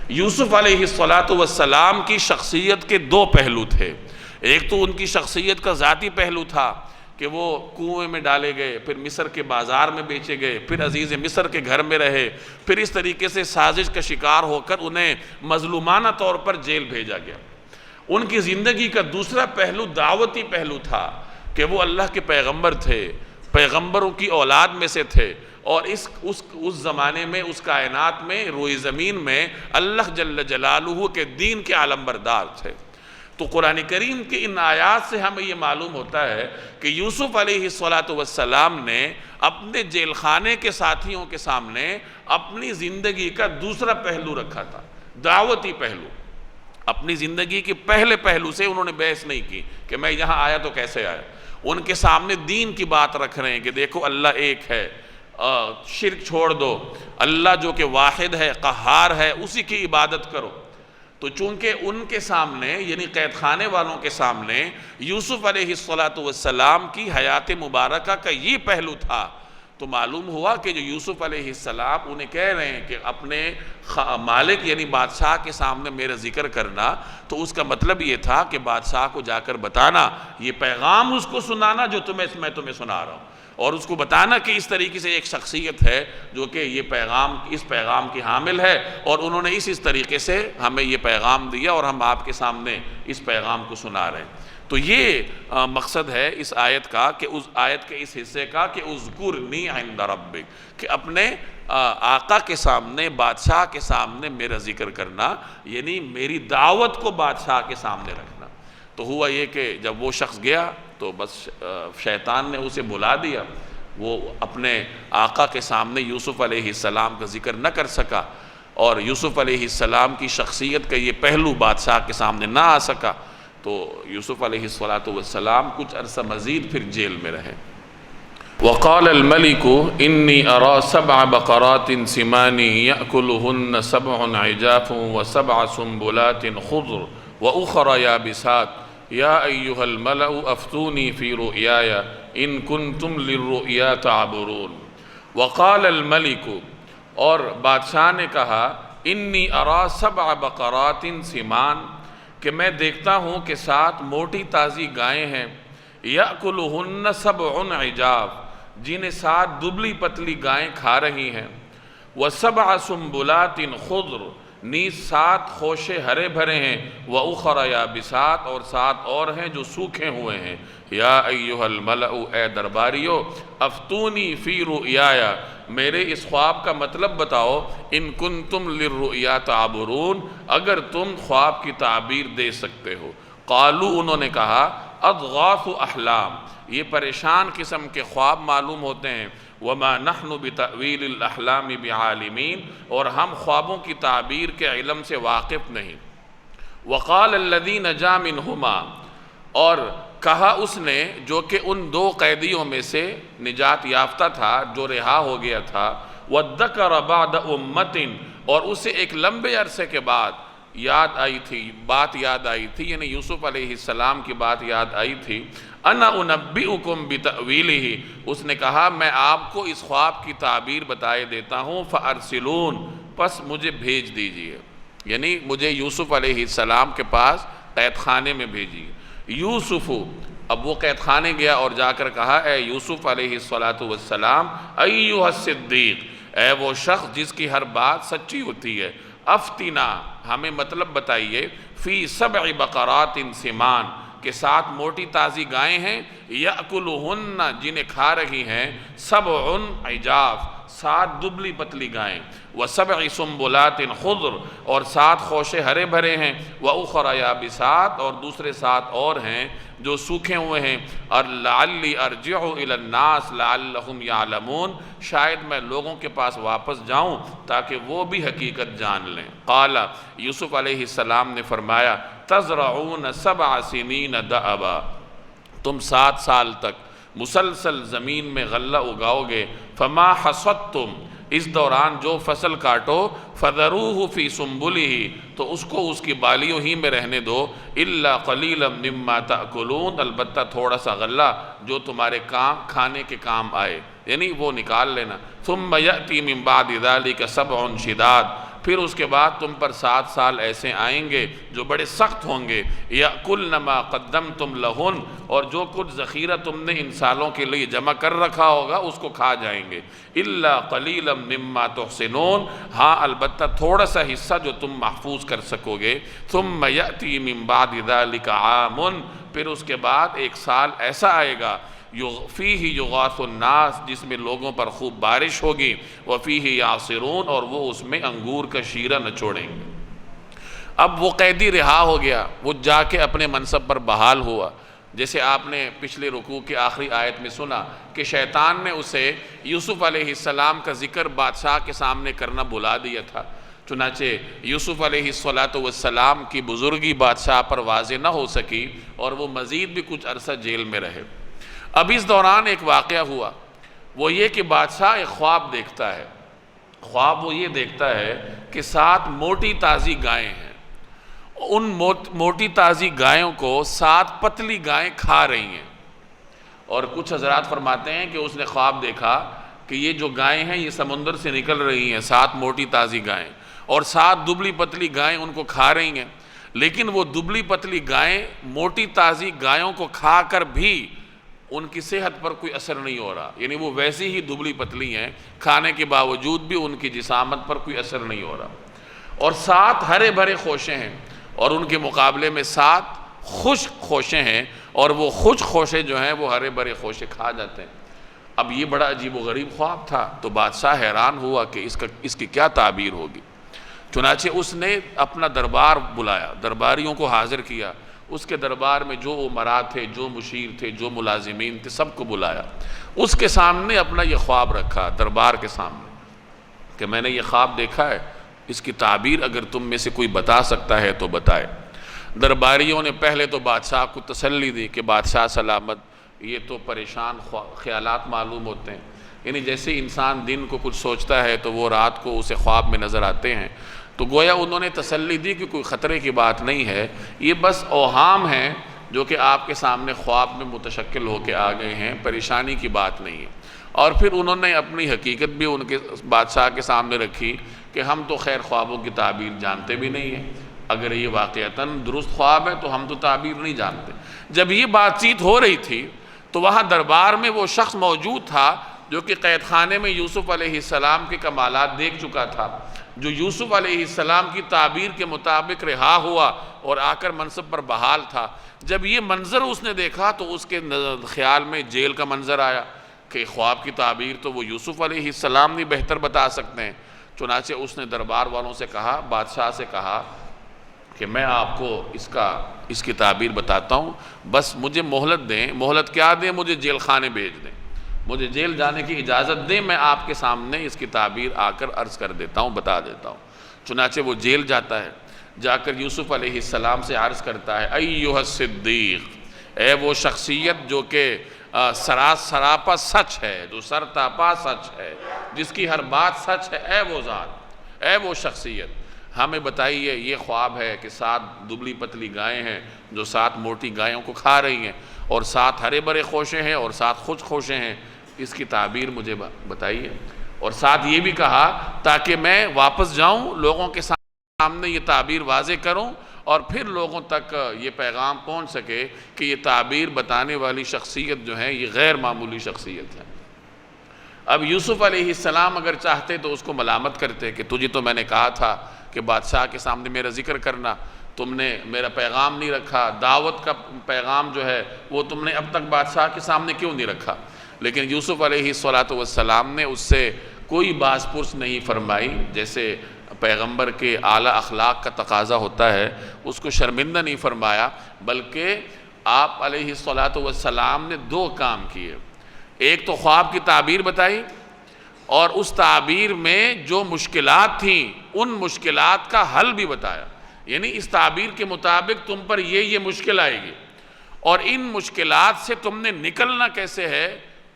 یوسف علیہ السلام کی شخصیت کے دو پہلو تھے۔ ایک تو ان کی شخصیت کا ذاتی پہلو تھا کہ وہ کنویں میں ڈالے گئے، پھر مصر کے بازار میں بیچے گئے، پھر عزیز مصر کے گھر میں رہے، پھر اس طریقے سے سازش کا شکار ہو کر انہیں مظلومانہ طور پر جیل بھیجا گیا۔ ان کی زندگی کا دوسرا پہلو دعوتی پہلو تھا کہ وہ اللہ کے پیغمبر تھے، پیغمبروں کی اولاد میں سے تھے، اور اس زمانے میں، اس کائنات میں، روئے زمین میں اللہ جل جلالہ کے دین کے علمبردار تھے۔ تو قرآن کریم کی ان آیات سے ہمیں یہ معلوم ہوتا ہے کہ یوسف علیہ السلام نے اپنے جیل خانے کے ساتھیوں کے سامنے اپنی زندگی کا دوسرا پہلو رکھا تھا، دعوتی پہلو۔ اپنی زندگی کے پہلے پہلو سے انہوں نے بحث نہیں کی کہ میں یہاں آیا تو کیسے آیا۔ ان کے سامنے دین کی بات رکھ رہے ہیں کہ دیکھو اللہ ایک ہے، شرک چھوڑ دو، اللہ جو کہ واحد ہے، قہار ہے، اسی کی عبادت کرو۔ تو چونکہ ان کے سامنے، یعنی قید خانے والوں کے سامنے، یوسف علیہ السلام کی حیات مبارکہ کا یہ پہلو تھا، تو معلوم ہوا کہ جو یوسف علیہ السلام انہیں کہہ رہے ہیں کہ اپنے مالک یعنی بادشاہ کے سامنے میرا ذکر کرنا، تو اس کا مطلب یہ تھا کہ بادشاہ کو جا کر بتانا، یہ پیغام اس کو سنانا جو میں تمہیں سنا رہا ہوں، اور اس کو بتانا کہ اس طریقے سے ایک شخصیت ہے جو کہ یہ پیغام، اس پیغام کی حامل ہے، اور انہوں نے اس طریقے سے ہمیں یہ پیغام دیا اور ہم آپ کے سامنے اس پیغام کو سنا رہے ہیں۔ تو یہ مقصد ہے اس آیت کا، کہ اس آیت کے اس حصے کا، کہ اذکرنی عند ربک، کہ اپنے آقا کے سامنے، بادشاہ کے سامنے میرا ذکر کرنا، یعنی میری دعوت کو بادشاہ کے سامنے رکھنا۔ تو ہوا یہ کہ جب وہ شخص گیا تو بس شیطان نے اسے بلا دیا، وہ اپنے آقا کے سامنے یوسف علیہ السلام کا ذکر نہ کر سکا، اور یوسف علیہ السلام کی شخصیت کا یہ پہلو بادشاہ کے سامنے نہ آ سکا۔ تو یوسف علیہ السلام کچھ عرصہ مزید پھر جیل میں رہے۔ وقال الملك إني أرى 7 بقرات سمان يأكلهن 7 عجاف و7 سنبلات خضر وأخرى يابسات يا أيها الملأ أفتوني في رؤياي ان کنتم للرؤیا تعبرون۔ وقال الملک، اور بادشاہ نے کہا، انی ارا سبع بقرات سمان، کہ میں دیکھتا ہوں کہ 7 موٹی تازی گائیں ہیں، یأکلہن سبع عجاف، جنہیں 7 دبلی پتلی گائیں کھا رہی ہیں، وسبع سنبلات خضر، نیز 7 خوشے ہرے بھرے ہیں، وأخر یابسات، اور 7 اور ہیں جو سوکھے ہوئے ہیں۔ یا ایہا الملأ، اے درباریو، افتونی فی رؤیایا، میرے اس خواب کا مطلب بتاؤ، ان کنتم للرؤیا تعبرون، اگر تم خواب کی تعبیر دے سکتے ہو۔ قالو، انہوں نے کہا، اضغاث احلام، یہ پریشان قسم کے خواب معلوم ہوتے ہیں، وما نحن بتأویل الاحلام بعالمین، اور ہم خوابوں کی تعبیر کے علم سے واقف نہیں۔ وقال الذی نجا منہما، اور کہا اس نے جو کہ ان 2 قیدیوں میں سے نجات یافتہ تھا، جو رہا ہو گیا تھا، وَذَّكَرَ بَعْدَ أُمَّةٍ، اور اسے ایک لمبے عرصے کے بعد بات یاد آئی تھی، یعنی یوسف علیہ السلام کی بات یاد آئی تھی۔ انا انبئکم بتأویلہ، اس نے کہا میں آپ کو اس خواب کی تعبیر بتائے دیتا ہوں، فارسلون، پس مجھے بھیج دیجئے، یعنی مجھے یوسف علیہ السلام کے پاس قید خانے میں بھیجیے۔ یوسف، اب وہ قید خانے گیا اور جا کر کہا، اے یوسف علیہ السلام، ایہا الصدیق، اے وہ شخص جس کی ہر بات سچی ہوتی ہے، افتنا، ہمیں مطلب بتائیے، فی 7 بقرات سمان، کہ 7 موٹی تازی گائیں ہیں، یأکلہن، جنہیں کھا رہی ہیں، 7 عجاف، 7 دبلی پتلی گائیں، وسبع سنبلات خضر، اور 7 خوشے ہرے بھرے ہیں، وأخر یابسات، اور دوسرے 7 اور ہیں جو سوکھے ہوئے ہیں، اور لعلی ارجع الی الناس لعلہم یعلمون، شاید میں لوگوں کے پاس واپس جاؤں تاکہ وہ بھی حقیقت جان لیں۔ قال، یوسف علیہ السلام نے فرمایا، تزرعون 7 سنین دأبا، تم 7 سال تک مسلسل زمین میں غلہ اگاؤ گے، فما حصدتم، اس دوران جو فصل کاٹو، فذروہ فی سنبلہ، تو اس کو اس کی بالیوں ہی میں رہنے دو، الا قلیلا مما تأکلون، البتہ تھوڑا سا غلہ جو تمہارے کھانے کے کام آئے، یعنی وہ نکال لینا۔ ثم یأتی من بعد ذلک 7 شداد، پھر اس کے بعد تم پر 7 سال ایسے آئیں گے جو بڑے سخت ہوں گے، یأکلن ما قدمتم لہن، اور جو کچھ ذخیرہ تم نے ان سالوں کے لیے جمع کر رکھا ہوگا اس کو کھا جائیں گے، الا قلیلا مما تحسنون، ہاں البتہ تھوڑا سا حصہ جو تم محفوظ کر سکو گے۔ ثم یأتی من بعد ذلک عام، پھر اس کے بعد 1 سال ایسا آئے گا، فیہ یغاث الناس، جس میں لوگوں پر خوب بارش ہوگی، وفیہ یعصرون، اور وہ اس میں انگور کا شیرہ نچوڑیں گے۔ اب وہ قیدی رہا ہو گیا، وہ جا کے اپنے منصب پر بحال ہوا، جیسے آپ نے پچھلے رکوع کی آخری آیت میں سنا کہ شیطان نے اسے یوسف علیہ السلام کا ذکر بادشاہ کے سامنے کرنا بھلا دیا تھا، چنانچہ یوسف علیہ السلام کی بزرگی بادشاہ پر واضح نہ ہو سکی اور وہ مزید بھی کچھ عرصہ جیل میں رہے۔ اب اس دوران ایک واقعہ ہوا، وہ یہ کہ بادشاہ ایک خواب دیکھتا ہے۔ خواب وہ یہ دیکھتا ہے کہ 7 موٹی تازی گائیں ہیں، ان موٹی تازی گائوں کو 7 پتلی گائیں کھا رہی ہیں، اور کچھ حضرات فرماتے ہیں کہ اس نے خواب دیکھا کہ یہ جو گائیں ہیں یہ سمندر سے نکل رہی ہیں، 7 موٹی تازی گائیں، اور 7 دبلی پتلی گائیں ان کو کھا رہی ہیں، لیکن وہ دبلی پتلی گائیں موٹی تازی گایوں کو کھا کر بھی ان کی صحت پر کوئی اثر نہیں ہو رہا، یعنی وہ ویسی ہی دبلی پتلی ہیں، کھانے کے باوجود بھی ان کی جسامت پر کوئی اثر نہیں ہو رہا، اور 7 ہرے بھرے خوشے ہیں، اور ان کے مقابلے میں 7 خشک خوشے ہیں، اور وہ خشک خوشے جو ہیں وہ ہرے بھرے خوشے کھا جاتے ہیں۔ اب یہ بڑا عجیب و غریب خواب تھا، تو بادشاہ حیران ہوا کہ اس کی کیا تعبیر ہوگی۔ چنانچہ اس نے اپنا دربار بلایا، درباریوں کو حاضر کیا، اس کے دربار میں جو امراء تھے، جو مشیر تھے، جو ملازمین تھے، سب کو بلایا، اس کے سامنے اپنا یہ خواب رکھا، دربار کے سامنے، کہ میں نے یہ خواب دیکھا ہے، اس کی تعبیر اگر تم میں سے کوئی بتا سکتا ہے تو بتائے۔ درباریوں نے پہلے تو بادشاہ کو تسلی دی کہ بادشاہ سلامت، یہ تو پریشان خیالات معلوم ہوتے ہیں، یعنی جیسے انسان دن کو کچھ سوچتا ہے تو وہ رات کو اسے خواب میں نظر آتے ہیں، تو گویا انہوں نے تسلی دی کہ کوئی خطرے کی بات نہیں ہے، یہ بس اوہام ہیں جو کہ آپ کے سامنے خواب میں متشکل ہو کے آ گئے ہیں، پریشانی کی بات نہیں ہے۔ اور پھر انہوں نے اپنی حقیقت بھی ان کے بادشاہ کے سامنے رکھی کہ ہم تو خیر خوابوں کی تعبیر جانتے بھی نہیں ہیں، اگر یہ واقعتاً درست خواب ہے تو ہم تو تعبیر نہیں جانتے۔ جب یہ بات چیت ہو رہی تھی تو وہاں دربار میں وہ شخص موجود تھا جو کہ قید خانے میں یوسف علیہ السلام کے کمالات دیکھ چکا تھا، جو یوسف علیہ السلام کی تعبیر کے مطابق رہا ہوا اور آ کر منصب پر بحال تھا۔ جب یہ منظر اس نے دیکھا تو اس کے خیال میں جیل کا منظر آیا کہ خواب کی تعبیر تو وہ یوسف علیہ السلام نہیں بہتر بتا سکتے ہیں۔ چنانچہ اس نے دربار والوں سے کہا، بادشاہ سے کہا کہ میں آپ کو اس کی تعبیر بتاتا ہوں، بس مجھے مہلت دیں۔ مہلت کیا دیں؟ مجھے جیل خانے بھیج دیں، مجھے جیل جانے کی اجازت دیں، میں آپ کے سامنے اس کی تعبیر آ کر عرض کر دیتا ہوں، بتا دیتا ہوں۔ چنانچہ وہ جیل جاتا ہے، جا کر یوسف علیہ السلام سے عرض کرتا ہے، ایھا الصدیق، اے وہ شخصیت جو کہ سراپا سچ ہے، جو سرتاپا سچ ہے، جس کی ہر بات سچ ہے، اے وہ ذات، اے وہ شخصیت، ہمیں بتائیے یہ خواب ہے کہ 7 دبلی پتلی گائیں ہیں جو 7 موٹی گایوں کو کھا رہی ہیں، اور 7 ہرے بھرے خوشے ہیں اور 7 خشک خوشے ہیں، اس کی تعبیر مجھے بتائیے۔ اور ساتھ یہ بھی کہا تاکہ میں واپس جاؤں، لوگوں کے سامنے یہ تعبیر واضح کروں اور پھر لوگوں تک یہ پیغام پہنچ سکے کہ یہ تعبیر بتانے والی شخصیت جو ہے یہ غیر معمولی شخصیت ہے۔ اب یوسف علیہ السلام اگر چاہتے تو اس کو ملامت کرتے کہ تجھے تو میں نے کہا تھا کہ بادشاہ کے سامنے میرا ذکر کرنا، تم نے میرا پیغام نہیں رکھا، دعوت کا پیغام جو ہے وہ تم نے اب تک بادشاہ کے سامنے کیوں نہیں رکھا؟ لیکن یوسف علیہ السلام نے اس سے کوئی باز پرس نہیں فرمائی، جیسے پیغمبر کے اعلیٰ اخلاق کا تقاضا ہوتا ہے، اس کو شرمندہ نہیں فرمایا، بلکہ آپ علیہ السلام نے 2 کام کیے۔ ایک تو خواب کی تعبیر بتائی، اور اس تعبیر میں جو مشکلات تھیں ان مشکلات کا حل بھی بتایا، یعنی اس تعبیر کے مطابق تم پر یہ مشکل آئے گی اور ان مشکلات سے تم نے نکلنا کیسے ہے،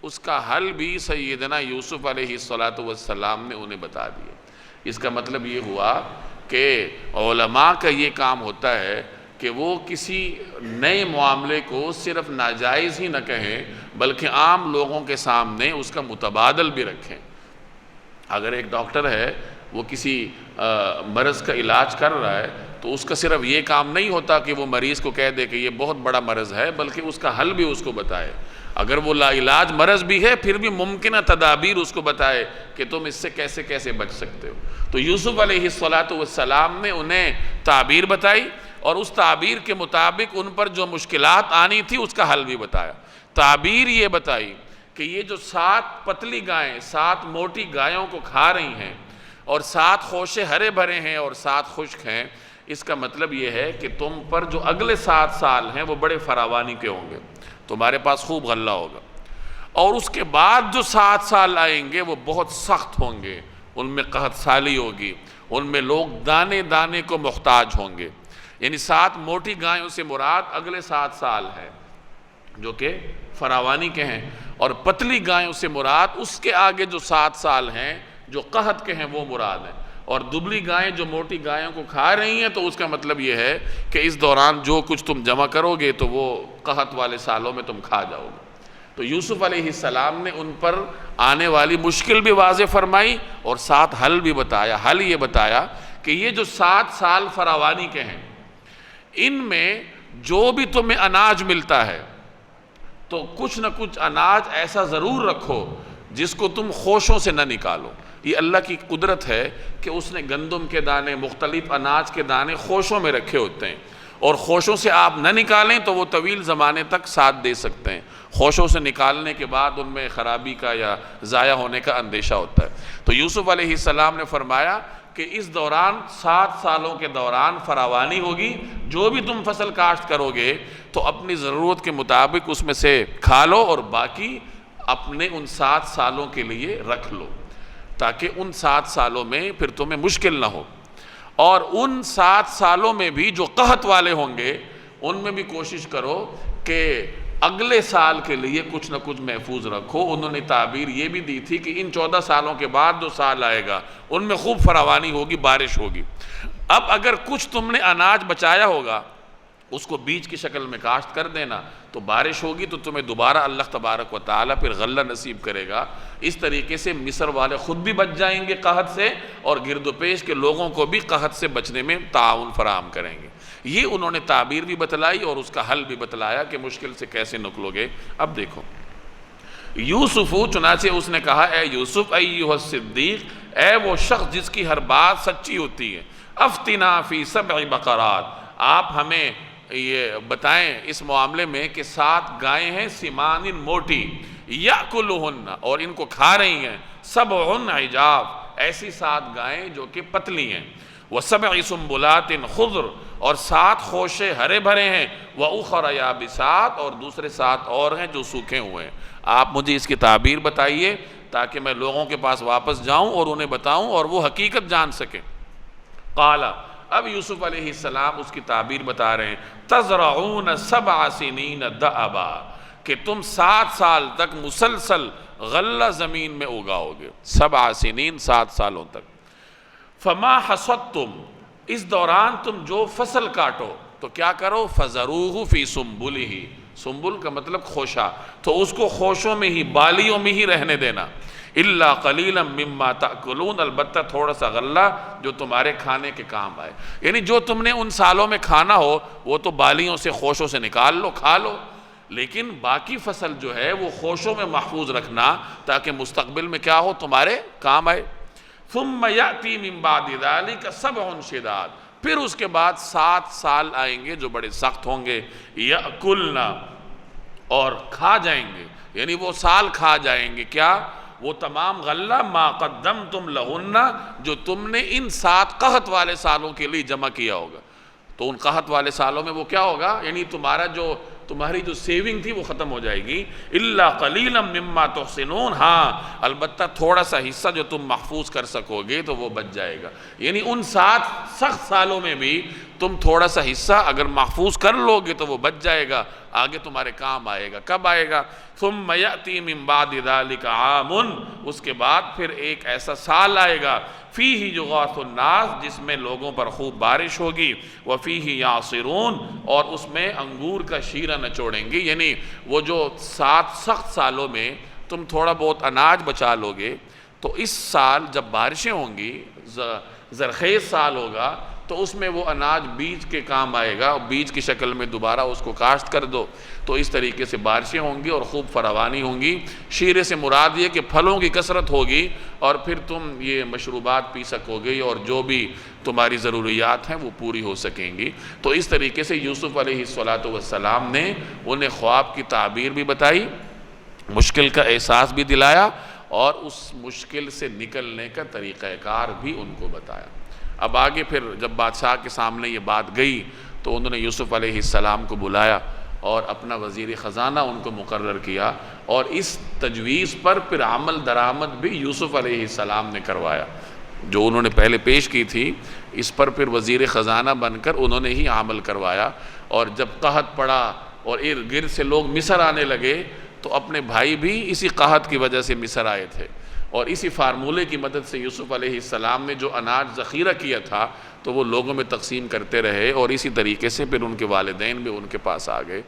اس کا حل بھی سیدنا یوسف علیہ السلام نے انہیں بتا دیا۔ اس کا مطلب یہ ہوا کہ علماء کا یہ کام ہوتا ہے کہ وہ کسی نئے معاملے کو صرف ناجائز ہی نہ کہیں بلکہ عام لوگوں کے سامنے اس کا متبادل بھی رکھیں۔ اگر ایک ڈاکٹر ہے وہ کسی مرض کا علاج کر رہا ہے تو اس کا صرف یہ کام نہیں ہوتا کہ وہ مریض کو کہہ دے کہ یہ بہت بڑا مرض ہے، بلکہ اس کا حل بھی اس کو بتائے۔ اگر وہ لا علاج مرض بھی ہے پھر بھی ممکنہ تدابیر اس کو بتائے کہ تم اس سے کیسے کیسے بچ سکتے ہو۔ تو یوسف علیہ السلام نے انہیں تعبیر بتائی اور اس تعبیر کے مطابق ان پر جو مشکلات آنی تھی اس کا حل بھی بتایا۔ تعبیر یہ بتائی کہ یہ جو 7 پتلی گائیں 7 موٹی گایوں کو کھا رہی ہیں اور 7 خوشے ہرے بھرے ہیں اور 7 خشک ہیں، اس کا مطلب یہ ہے کہ تم پر جو اگلے 7 سال ہیں وہ بڑے فراوانی کے ہوں گے، تمہارے پاس خوب غلہ ہوگا، اور اس کے بعد جو 7 سال آئیں گے وہ بہت سخت ہوں گے، ان میں قحط سالی ہوگی، ان میں لوگ دانے دانے کو محتاج ہوں گے۔ یعنی 7 موٹی گایوں سے مراد اگلے 7 سال ہے جو کہ فراوانی کے ہیں، اور پتلی گایوں سے مراد اس کے آگے جو 7 سال ہیں جو قحط کے ہیں وہ مراد ہیں، اور دبلی گائیں جو موٹی گایوں کو کھا رہی ہیں تو اس کا مطلب یہ ہے کہ اس دوران جو کچھ تم جمع کرو گے تو وہ قحط والے سالوں میں تم کھا جاؤ گے۔ تو یوسف علیہ السلام نے ان پر آنے والی مشکل بھی واضح فرمائی اور ساتھ حل بھی بتایا۔ حل یہ بتایا کہ یہ جو 7 سال فراوانی کے ہیں ان میں جو بھی تمہیں اناج ملتا ہے تو کچھ نہ کچھ اناج ایسا ضرور رکھو جس کو تم خوشوں سے نہ نکالو۔ یہ اللہ کی قدرت ہے کہ اس نے گندم کے دانے مختلف اناج کے دانے خوشوں میں رکھے ہوتے ہیں، اور خوشوں سے آپ نہ نکالیں تو وہ طویل زمانے تک ساتھ دے سکتے ہیں، خوشوں سے نکالنے کے بعد ان میں خرابی کا یا ضائع ہونے کا اندیشہ ہوتا ہے۔ تو یوسف علیہ السلام نے فرمایا کہ اس دوران 7 سالوں کے دوران فراوانی ہوگی، جو بھی تم فصل کاشت کرو گے تو اپنی ضرورت کے مطابق اس میں سے کھا لو اور باقی اپنے ان 7 سالوں کے لیے رکھ لو، تاکہ ان 7 سالوں میں پھر تمہیں مشکل نہ ہو۔ اور ان 7 سالوں میں بھی جو قحط والے ہوں گے ان میں بھی کوشش کرو کہ اگلے سال کے لیے کچھ نہ کچھ محفوظ رکھو۔ انہوں نے تعبیر یہ بھی دی تھی کہ ان 14 سالوں کے بعد جو سال آئے گا ان میں خوب فراوانی ہوگی، بارش ہوگی۔ اب اگر کچھ تم نے اناج بچایا ہوگا اس کو بیج کی شکل میں کاشت کر دینا، تو بارش ہوگی تو تمہیں دوبارہ اللہ تبارک و تعالیٰ پھر غلہ نصیب کرے گا۔ اس طریقے سے مصر والے خود بھی بچ جائیں گے قحط سے، اور گرد و پیش کے لوگوں کو بھی قحط سے بچنے میں تعاون فراہم کریں گے۔ یہ انہوں نے تعبیر بھی بتلائی اور اس کا حل بھی بتلایا کہ مشکل سے کیسے نکلو گے۔ اب دیکھو یوسف، چنانچہ اس نے کہا اے یوسف ایھا الصدیق، اے وہ شخص جس کی ہر بات سچی ہوتی ہے، افتنا فی 7 بقرات، آپ ہمیں یہ بتائیں اس معاملے میں کہ 7 گائیں ہیں سمان موٹی، یأکلہن، اور ان کو کھا رہی ہیں، 7 عجاف، ایسی 7 گائیں جو کہ پتلی ہیں، وَسَبْعِ سُنبُلَاتٍ خضر، اور 7 خوشے ہرے بھرے ہیں، وَأُخَرَ یابسات، اور دوسرے 7 اور ہیں جو سوکھے ہوئے ہیں۔ آپ مجھے اس کی تعبیر بتائیے تاکہ میں لوگوں کے پاس واپس جاؤں اور انہیں بتاؤں اور وہ حقیقت جان سکیں۔ قال، اب یوسف علیہ السلام اس کی تعبیر بتا رہے ہیں، تزرعون 7 سنین دأبا، کہ تم 7 سال تک مسلسل غلہ زمین میں اگاؤ گے، 7 سنین 7 سالوں تک۔ فما حصدتم، اس دوران تم جو فصل کاٹو تو کیا کرو، فذروہ فی سنبلہ، سنبل کا مطلب خوشہ، تو اس کو خوشوں میں ہی، بالیوں میں ہی رہنے دینا، الا قلیلا مما تاکلون، البتہ تھوڑا سا غلہ جو تمہارے کھانے کے کام آئے، یعنی جو تم نے ان سالوں میں کھانا ہو وہ تو بالیوں سے، خوشوں سے نکال لو، کھا لو، لیکن باقی فصل جو ہے وہ خوشوں میں محفوظ رکھنا تاکہ مستقبل میں کیا ہو، تمہارے کام آئے۔ ثم یأتی من بعد ذلک 7 شداد، پھر اس کے بعد 7 سال آئیں گے جو بڑے سخت ہوں گے، یأکلنا، اور کھا جائیں گے، یعنی وہ سال کھا جائیں گے کیا، وہ تمام غلہ ما قدمتم لہن، جو تم نے ان 7 قحط والے سالوں کے لیے جمع کیا ہوگا۔ تو ان قحط والے سالوں میں وہ کیا ہوگا، یعنی تمہاری جو سیونگ تھی وہ ختم ہو جائے گی، الا قلیلا مما تحسنون، ہاں البتہ تھوڑا سا حصہ جو تم محفوظ کر سکو گے تو وہ بچ جائے گا، یعنی ان 7 سخت سالوں میں بھی تم تھوڑا سا حصہ اگر محفوظ کر لو گے تو وہ بچ جائے گا، آگے تمہارے کام آئے گا۔ کب آئے گا، ثم یأتی من بعد ذلک عام، اس کے بعد پھر ایک ایسا سال آئے گا، فیہ یغاث الناس، جس میں لوگوں پر خوب بارش ہوگی، وفیہ یعصرون، اور اس میں انگور کا شیرہ نچوڑیں گے، یعنی وہ جو 7 سخت سالوں میں تم تھوڑا بہت اناج بچا لو گے، تو اس سال جب بارشیں ہوں گی، زرخیز سال ہوگا، تو اس میں وہ اناج بیج کے کام آئے گا، بیج کی شکل میں دوبارہ اس کو کاشت کر دو، تو اس طریقے سے بارشیں ہوں گی اور خوب فراوانی ہوں گی۔ شیرے سے مراد یہ کہ پھلوں کی کثرت ہوگی، اور پھر تم یہ مشروبات پی سکو گے اور جو بھی تمہاری ضروریات ہیں وہ پوری ہو سکیں گی۔ تو اس طریقے سے یوسف علیہ السلام نے انہیں خواب کی تعبیر بھی بتائی، مشکل کا احساس بھی دلایا، اور اس مشکل سے نکلنے کا طریقہ کار بھی ان کو بتایا۔ اب آگے پھر جب بادشاہ کے سامنے یہ بات گئی تو انہوں نے یوسف علیہ السلام کو بلایا اور اپنا وزیر خزانہ ان کو مقرر کیا، اور اس تجویز پر پھر عمل درآمد بھی یوسف علیہ السلام نے کروایا، جو انہوں نے پہلے پیش کی تھی اس پر پھر وزیر خزانہ بن کر انہوں نے ہی عمل کروایا۔ اور جب قحط پڑا اور ارد گرد سے لوگ مصر آنے لگے تو اپنے بھائی بھی اسی قحط کی وجہ سے مصر آئے تھے، اور اسی فارمولے کی مدد سے یوسف علیہ السلام نے جو اناج ذخیرہ کیا تھا تو وہ لوگوں میں تقسیم کرتے رہے، اور اسی طریقے سے پھر ان کے والدین بھی ان کے پاس آ گئے۔